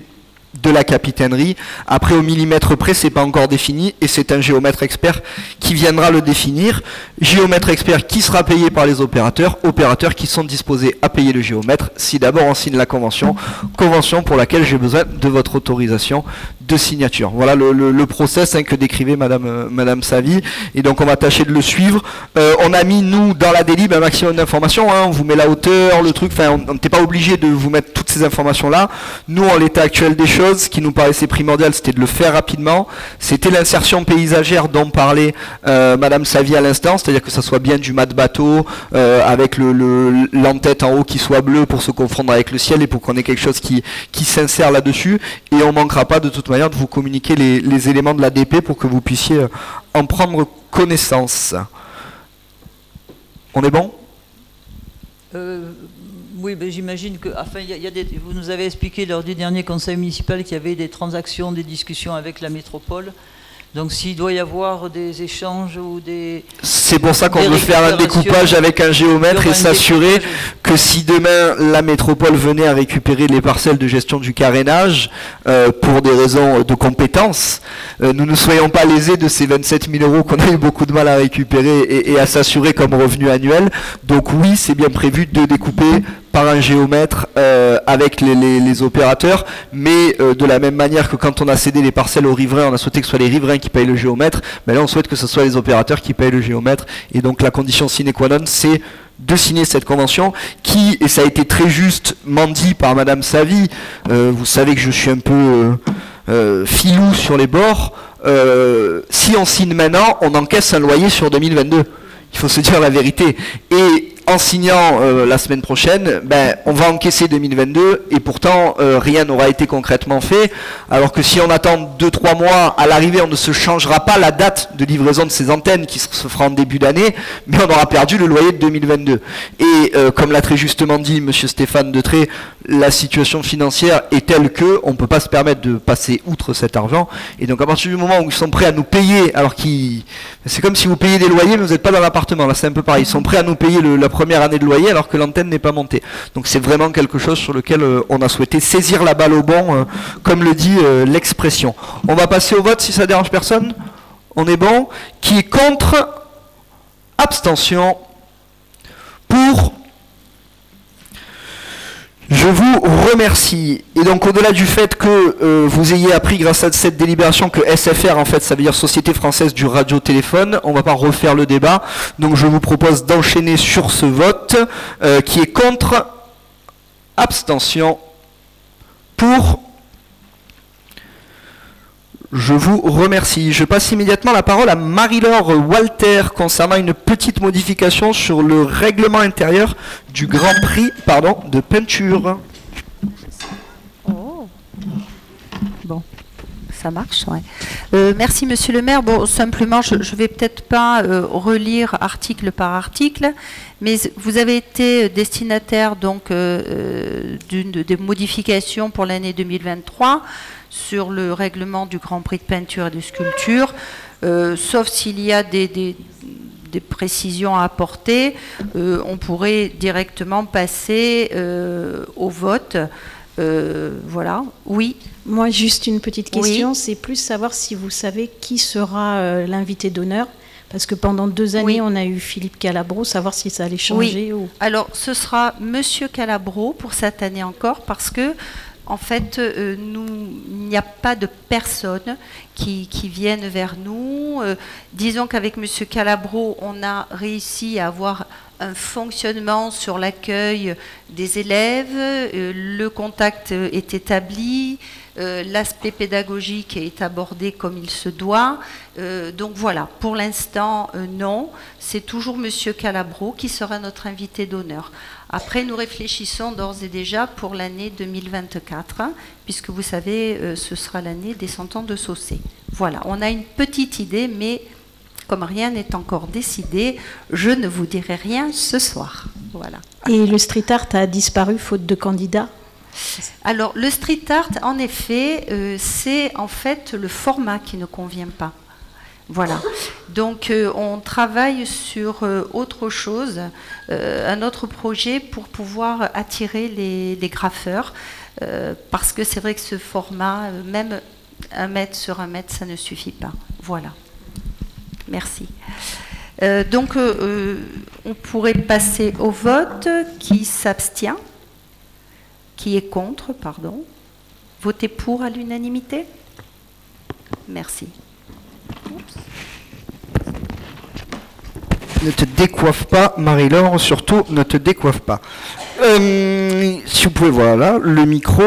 de la capitainerie. Après, au millimètre près, c'est pas encore défini, et c'est un géomètre expert qui viendra le définir. Géomètre expert qui sera payé par les opérateurs qui sont disposés à payer le géomètre si d'abord on signe la convention pour laquelle j'ai besoin de votre autorisation de signature. Voilà le process, hein, que décrivait Madame Savy, et donc on va tâcher de le suivre. On a mis, nous, dans la délib, un maximum d'informations, hein, on vous met la hauteur, le truc, enfin, on n'était pas obligé de vous mettre toutes ces informations-là. Nous, en l'état actuel des choses, ce qui nous paraissait primordial, c'était de le faire rapidement. C'était l'insertion paysagère dont parlait Madame Savy à l'instant, c'est-à-dire que ça soit bien du mat de bateau, avec l'entête en haut qui soit bleue pour se confondre avec le ciel et pour qu'on ait quelque chose qui s'insère là-dessus. Et on manquera pas de toute manière de vous communiquer les éléments de la DP pour que vous puissiez en prendre connaissance. On est bon ? Oui, ben j'imagine que, enfin, vous nous avez expliqué lors du dernier conseil municipal qu'il y avait des transactions, des discussions avec la métropole. Donc s'il doit y avoir des échanges ou des... C'est pour ça qu'on veut faire un découpage avec un géomètre et s'assurer que si demain la métropole venait à récupérer les parcelles de gestion du carénage pour des raisons de compétences, nous ne soyons pas lésés de ces 27 000 euros qu'on a eu beaucoup de mal à récupérer et à s'assurer comme revenu annuel. Donc oui, c'est bien prévu de découper par un géomètre avec les opérateurs, mais de la même manière que quand on a cédé les parcelles aux riverains, on a souhaité que ce soit les riverains qui payent le géomètre, mais là on souhaite que ce soit les opérateurs qui payent le géomètre, et donc la condition sine qua non, c'est de signer cette convention qui, et ça a été très justement dit par Madame Savy, vous savez que je suis un peu filou sur les bords, si on signe maintenant, on encaisse un loyer sur 2022. Il faut se dire la vérité. Et en signant la semaine prochaine, ben, on va encaisser 2022 et pourtant rien n'aura été concrètement fait. Alors que si on attend 2-3 mois, à l'arrivée on ne se changera pas la date de livraison de ces antennes qui se fera en début d'année, mais on aura perdu le loyer de 2022. Et comme l'a très justement dit monsieur Stéphane Detré, la situation financière est telle que on ne peut pas se permettre de passer outre cet argent. Et donc à partir du moment où ils sont prêts à nous payer, alors c'est comme si vous payez des loyers mais vous n'êtes pas dans l'appartement, là c'est un peu pareil, ils sont prêts à nous payer la première année de loyer alors que l'antenne n'est pas montée. Donc c'est vraiment quelque chose sur lequel on a souhaité saisir la balle au bon, comme le dit l'expression. On va passer au vote si ça dérange personne. On est bon. Qui est contre? Abstention. Pour? Je vous remercie. Et donc au-delà du fait que vous ayez appris grâce à cette délibération que SFR, en fait, ça veut dire Société Française du Radio-Téléphone, on ne va pas refaire le débat. Donc je vous propose d'enchaîner sur ce vote qui est contre, abstention, pour. Je vous remercie. Je passe immédiatement la parole à Marie-Laure Walter concernant une petite modification sur le règlement intérieur du Grand Prix de peinture. Oh. Bon, ça marche, ouais. Merci Monsieur le maire. Bon, simplement, je ne vais peut-être pas relire article par article, mais vous avez été destinataire donc des modifications pour l'année 2023 sur le règlement du Grand Prix de peinture et de sculpture, sauf s'il y a des précisions à apporter, on pourrait directement passer au vote. Voilà, oui. Moi, juste une petite question, Oui. c'est plus savoir si vous savez qui sera l'invité d'honneur, parce que pendant 2 années, Oui. on a eu Philippe Calabro, savoir si ça allait changer. Oui. Ou... Alors, ce sera Monsieur Calabro pour cette année encore, parce que en fait, il n'y a pas de personnes qui viennent vers nous. Disons qu'avec M. Calabro, on a réussi à avoir un fonctionnement sur l'accueil des élèves. Le contact est établi. L'aspect pédagogique est abordé comme il se doit. Donc voilà, pour l'instant, non. C'est toujours M. Calabro qui sera notre invité d'honneur. Après, nous réfléchissons d'ores et déjà pour l'année 2024, puisque vous savez, ce sera l'année des 100 ans de Saussé. Voilà, on a une petite idée, mais comme rien n'est encore décidé, je ne vous dirai rien ce soir. Voilà. Et le street art a disparu faute de candidats? Alors, le street art, en effet, c'est en fait le format qui ne convient pas. Voilà. Donc, on travaille sur autre chose, un autre projet pour pouvoir attirer les graffeurs, parce que c'est vrai que ce format, même 1 mètre sur 1 mètre, ça ne suffit pas. Voilà. Merci. Donc, on pourrait passer au vote. Qui s'abstient? Qui est contre, pardon? Votez pour à l'unanimité? Merci. Ne te décoiffe pas, Marie-Laure, surtout ne te décoiffe pas. Si vous pouvez, voilà, le micro.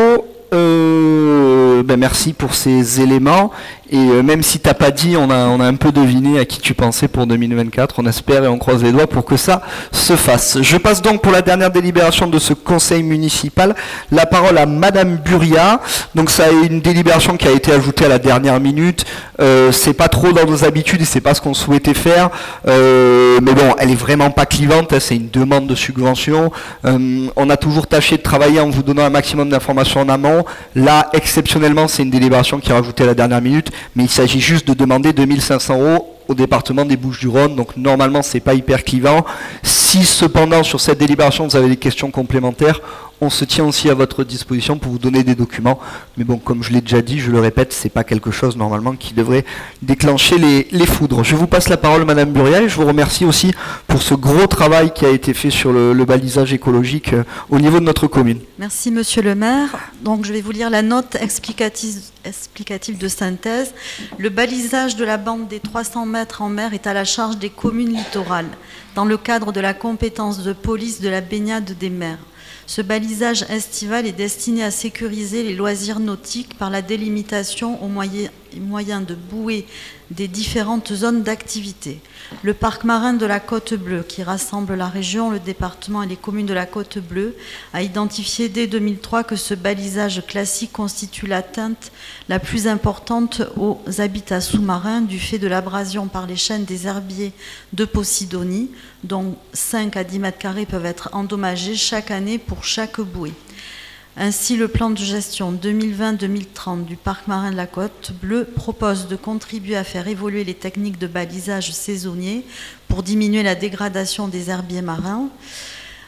Merci pour ces éléments. Et même si tu n'as pas dit, on a un peu deviné à qui tu pensais pour 2024. On espère et on croise les doigts pour que ça se fasse. Je passe donc pour la dernière délibération de ce conseil municipal la parole à Madame Buria. Donc ça est une délibération qui a été ajoutée à la dernière minute. C'est pas trop dans nos habitudes et c'est pas ce qu'on souhaitait faire. Mais bon, elle est vraiment pas clivante. Hein, c'est une demande de subvention. On a toujours tâché de travailler en vous donnant un maximum d'informations en amont. Là, exceptionnellement, c'est une délibération qui est rajoutée à la dernière minute. Mais il s'agit juste de demander 2500 € au département des Bouches-du-Rhône. Donc normalement, c'est pas hyper clivant. Si cependant, sur cette délibération, vous avez des questions complémentaires, on se tient aussi à votre disposition pour vous donner des documents. Mais bon, comme je l'ai déjà dit, je le répète, c'est pas quelque chose normalement qui devrait déclencher les foudres. Je vous passe la parole, Madame Buria, et je vous remercie aussi pour ce gros travail qui a été fait sur le balisage écologique au niveau de notre commune. Merci Monsieur le maire. Donc je vais vous lire la note explicative de synthèse. Le balisage de la bande des 300 mètres en mer est à la charge des communes littorales, dans le cadre de la compétence de police de la baignade des mers. Ce balisage estival est destiné à sécuriser les loisirs nautiques par la délimitation au moyen moyen de bouée des différentes zones d'activité. Le parc marin de la Côte Bleue, qui rassemble la région, le département et les communes de la Côte Bleue, a identifié dès 2003 que ce balisage classique constitue l'atteinte la plus importante aux habitats sous-marins du fait de l'abrasion par les chênes des herbiers de Posidonie, dont 5 à 10 mètres carrés peuvent être endommagés chaque année pour chaque bouée. Ainsi, le plan de gestion 2020-2030 du parc marin de la Côte Bleue propose de contribuer à faire évoluer les techniques de balisage saisonnier pour diminuer la dégradation des herbiers marins.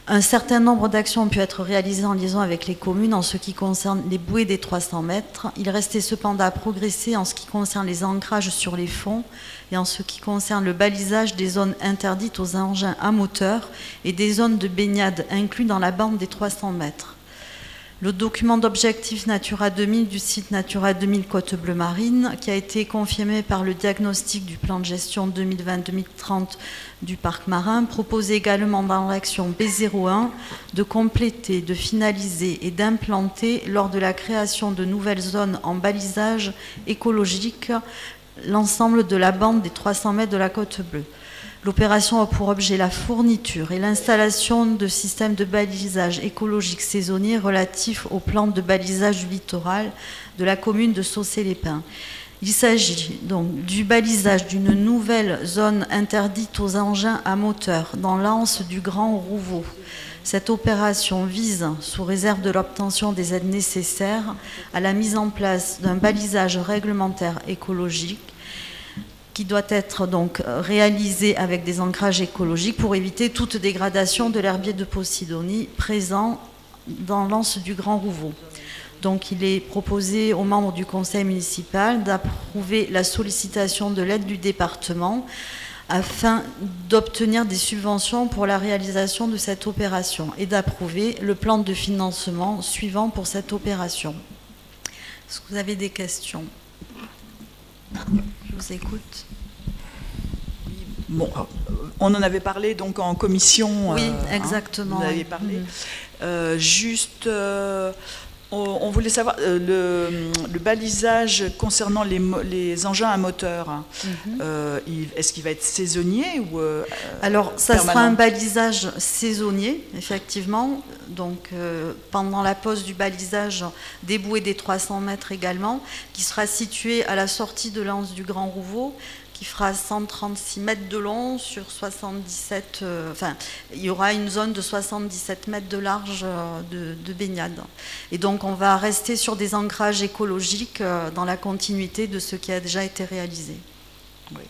Un certain nombre d'actions ont pu être réalisées en liaison avec les communes en ce qui concerne les bouées des 300 mètres. Il restait cependant à progresser en ce qui concerne les ancrages sur les fonds et en ce qui concerne le balisage des zones interdites aux engins à moteur et des zones de baignade inclus dans la bande des 300 mètres. Le document d'objectif Natura 2000 du site Natura 2000 Côte Bleue Marine, qui a été confirmé par le diagnostic du plan de gestion 2020-2030 du parc marin, propose également dans l'action B01 de compléter, de finaliser et d'implanter lors de la création de nouvelles zones en balisage écologique l'ensemble de la bande des 300 mètres de la Côte Bleue. L'opération a pour objet la fourniture et l'installation de systèmes de balisage écologique saisonnier relatifs au plan de balisage du littoral de la commune de Saucé-les-Pins. Il s'agit donc du balisage d'une nouvelle zone interdite aux engins à moteur dans l'anse du Grand Rouveau. Cette opération vise, sous réserve de l'obtention des aides nécessaires, à la mise en place d'un balisage réglementaire écologique qui doit être donc réalisé avec des ancrages écologiques pour éviter toute dégradation de l'herbier de Posidonie présent dans l'anse du Grand Rouveau. Donc il est proposé aux membres du conseil municipal d'approuver la sollicitation de l'aide du département afin d'obtenir des subventions pour la réalisation de cette opération et d'approuver le plan de financement suivant pour cette opération. Est-ce que vous avez des questions ? Je vous écoute. Bon, on en avait parlé donc en commission. Oui, exactement. On en avait parlé. On voulait savoir le balisage concernant les engins à moteur. Est-ce qu'il va être saisonnier ou alors, ça permanent ? sera un balisage saisonnier, effectivement. Donc, pendant la pause du balisage des bouées des 300 mètres également, qui sera situé à la sortie de l'anse du Grand Rouveau, qui fera 136 mètres de long sur 77... il y aura une zone de 77 mètres de large de baignade. Et donc, on va rester sur des ancrages écologiques dans la continuité de ce qui a déjà été réalisé. Oui.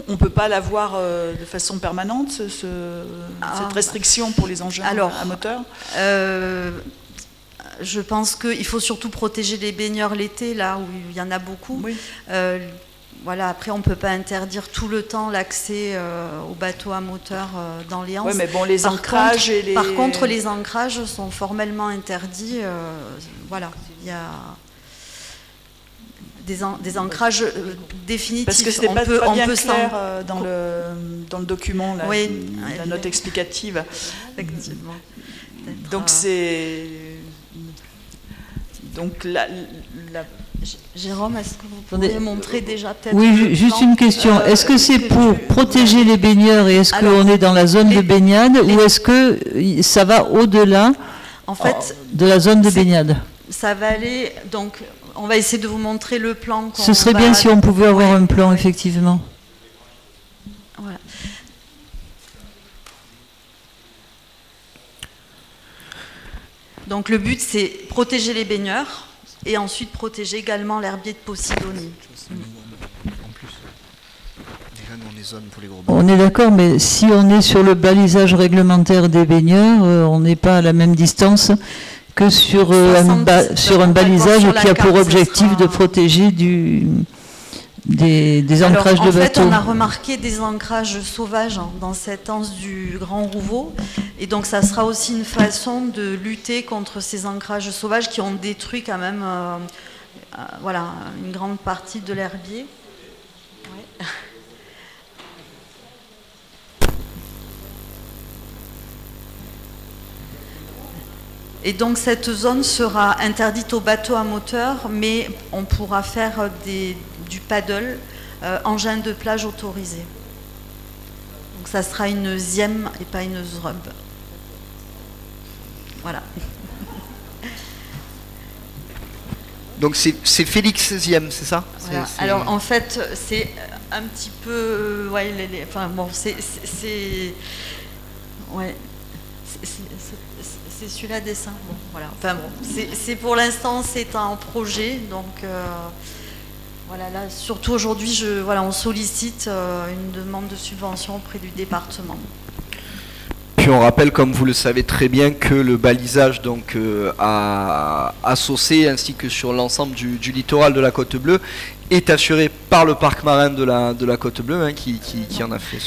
On ne peut pas l'avoir de façon permanente, cette restriction pour les engins à moteur ? Je pense qu'il faut surtout protéger les baigneurs l'été, là où il y en a beaucoup. Oui. Voilà, après, on ne peut pas interdire tout le temps l'accès aux bateaux à moteur dans les anses. Oui, mais bon, les ancrages et les... Par contre, les ancrages sont formellement interdits. Voilà, il y a des ancrages définitifs. Parce que ce n'est pas bien clair dans le document, là, oui, la note explicative. Effectivement. Donc, c'est... Donc, Jérôme, est-ce que vous pouvez montrer déjà peut-être... Oui, juste une question. Est-ce que c'est pour protéger les baigneurs et est-ce qu'on est dans la zone de baignade ou est-ce que ça va au-delà de la zone de baignade? Ça va aller... Donc, on va essayer de vous montrer le plan. Ce serait bien si on pouvait avoir un plan, effectivement. Voilà. Donc, le but, c'est protéger les baigneurs et ensuite protéger également l'herbier de Posidonie. On est d'accord, mais si on est sur le balisage réglementaire des baigneurs, on n'est pas à la même distance que sur un balisage qui a pour objectif de protéger des ancrages de bateaux. En fait, on a remarqué des ancrages sauvages dans cette anse du Grand Rouveau. Et donc, ça sera aussi une façon de lutter contre ces ancrages sauvages qui ont détruit quand même une grande partie de l'herbier. Ouais. Et donc cette zone sera interdite aux bateaux à moteur, mais on pourra faire du paddle, engin de plage autorisé. Donc ça sera une ZIEM et pas une ZRUB. Voilà. Donc c'est Félix Ziem, c'est ça? Voilà. Alors en fait, c'est un petit peu... ouais, enfin bon, c'est celui-là dessin. Bon, voilà. Enfin bon, c'est pour l'instant, c'est un projet. Donc voilà, là, surtout aujourd'hui, on sollicite une demande de subvention auprès du département. Puis on rappelle, comme vous le savez très bien, que le balisage donc à Saucé ainsi que sur l'ensemble du littoral de la Côte Bleue est assuré par le parc marin de la Côte Bleue, hein, qui en a fait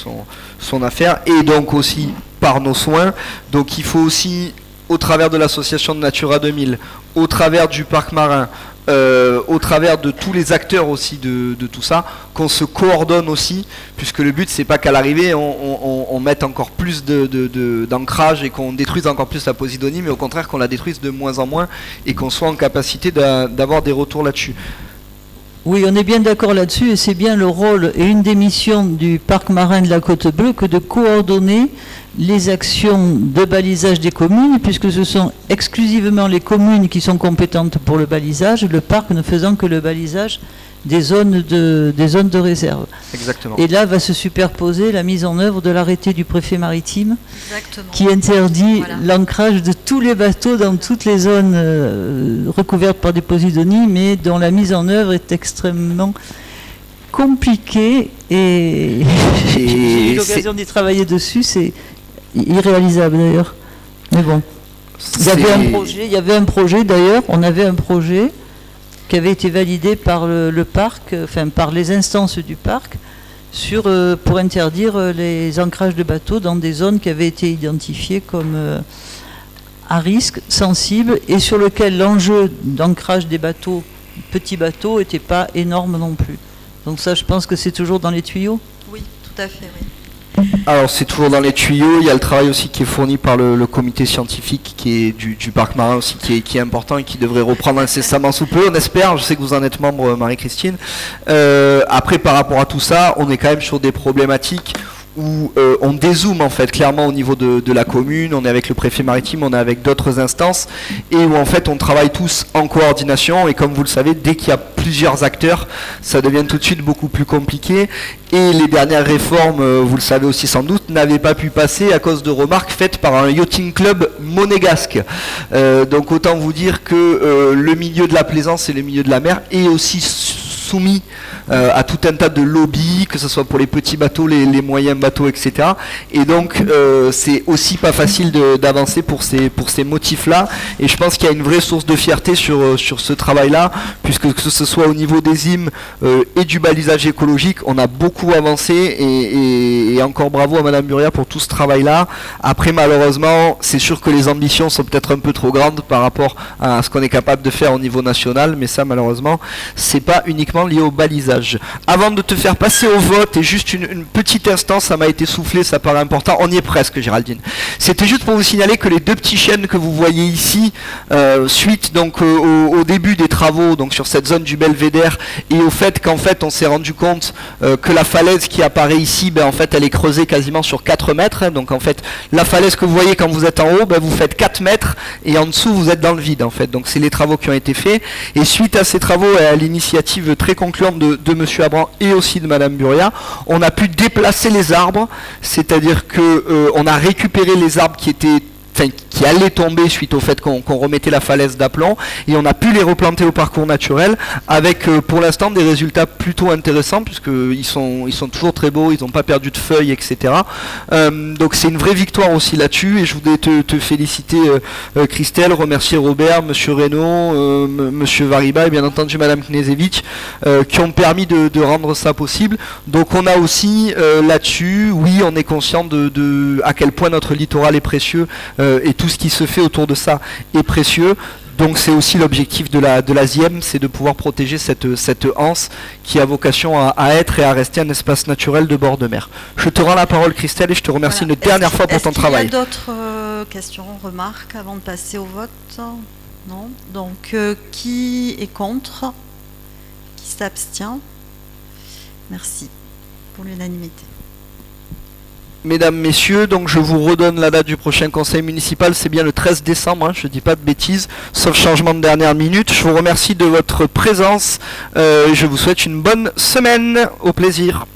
son affaire, et donc aussi par nos soins. Donc il faut aussi, au travers de l'association de Natura 2000, au travers du parc marin, au travers de tous les acteurs aussi de tout ça, qu'on se coordonne aussi, puisque le but c'est pas qu'à l'arrivée on mette encore plus d'ancrage et qu'on détruise encore plus la Posidonie, mais au contraire qu'on la détruise de moins en moins et qu'on soit en capacité d'avoir des retours là-dessus. Oui, on est bien d'accord là-dessus, et c'est bien le rôle et une des missions du parc marin de la Côte Bleue que de coordonner les actions de balisage des communes, puisque ce sont exclusivement les communes qui sont compétentes pour le balisage, le parc ne faisant que le balisage des zones de réserve. Exactement. Et là va se superposer la mise en œuvre de l'arrêté du préfet maritime. Exactement. Qui interdit l'ancrage de tous les bateaux dans toutes les zones recouvertes par des posidonies, mais dont la mise en œuvre est extrêmement compliquée, et j'ai eu l'occasion d'y travailler dessus, c'est irréalisable d'ailleurs. Mais bon, il y avait un projet d'ailleurs, on avait un projet qui avait été validé par le parc, enfin par les instances du parc, pour interdire les ancrages de bateaux dans des zones qui avaient été identifiées comme à risque, sensibles, et sur lequel l'enjeu d'ancrage des bateaux, petits bateaux, n'était pas énorme non plus. Donc ça, je pense que c'est toujours dans les tuyaux. Oui, tout à fait, oui. Alors c'est toujours dans les tuyaux, il y a le travail aussi qui est fourni par le comité scientifique qui est du parc marin aussi, qui est important et qui devrait reprendre incessamment sous peu, on espère. Je sais que vous en êtes membre, Marie-Christine. Après, par rapport à tout ça, on est quand même sur des problématiques où on dézoome en fait clairement au niveau de la commune, on est avec le préfet maritime, on est avec d'autres instances, et où en fait on travaille tous en coordination, et comme vous le savez, dès qu'il y a plusieurs acteurs, ça devient tout de suite beaucoup plus compliqué, et les dernières réformes, vous le savez aussi sans doute, n'avaient pas pu passer à cause de remarques faites par un yachting club monégasque. Donc autant vous dire que le milieu de la plaisance et le milieu de la mer est aussi soumis à tout un tas de lobbies, que ce soit pour les petits bateaux, les moyens bateaux, etc. Et donc c'est aussi pas facile d'avancer pour ces motifs-là. Et je pense qu'il y a une vraie source de fierté sur ce travail-là, puisque que ce soit au niveau des IM et du balisage écologique, on a beaucoup avancé, et encore bravo à Madame Buria pour tout ce travail-là. Après, malheureusement, c'est sûr que les ambitions sont peut-être un peu trop grandes par rapport à ce qu'on est capable de faire au niveau national, mais ça, malheureusement, c'est pas uniquement lié au balisage. Avant de te faire passer au vote, et juste une petite instance, ça m'a été soufflé, ça paraît important, on y est presque, Géraldine. C'était juste pour vous signaler que les deux petits chênes que vous voyez ici, suite donc au début des travaux donc sur cette zone du Belvédère, et au fait qu'en fait on s'est rendu compte que la falaise qui apparaît ici, en fait elle est creusée quasiment sur 4 mètres, hein, donc en fait la falaise que vous voyez quand vous êtes en haut, vous faites 4 mètres, et en dessous vous êtes dans le vide en fait, donc c'est les travaux qui ont été faits, et suite à ces travaux et à l'initiative très concluante de Monsieur Abran et aussi de Madame Buria, on a pu déplacer les arbres, c'est-à-dire que on a récupéré les arbres qui allaient tomber suite au fait qu'on remettait la falaise d'aplomb, et on a pu les replanter au parcours naturel avec pour l'instant des résultats plutôt intéressants, puisqu'ils sont toujours très beaux, ils n'ont pas perdu de feuilles, etc. Donc c'est une vraie victoire aussi là-dessus, et je voudrais te féliciter Christelle, remercier Robert, Monsieur Reynaud, Monsieur Variba et bien entendu Madame Knezevic qui ont permis de rendre ça possible. Donc on a aussi là-dessus, oui, on est conscient à quel point notre littoral est précieux, et tout ce qui se fait autour de ça est précieux. Donc c'est aussi l'objectif de la ZIEM, c'est de pouvoir protéger cette anse qui a vocation à être et à rester un espace naturel de bord de mer. Je te rends la parole, Christelle, et je te remercie une dernière fois pour ton travail. Est-ce qu'il y a d'autres questions, remarques avant de passer au vote? Non. Donc, qui est contre? Qui s'abstient? Merci pour l'unanimité. Mesdames, Messieurs, donc je vous redonne la date du prochain conseil municipal, c'est bien le 13 décembre, hein, je ne dis pas de bêtises, sauf changement de dernière minute. Je vous remercie de votre présence, je vous souhaite une bonne semaine, au plaisir.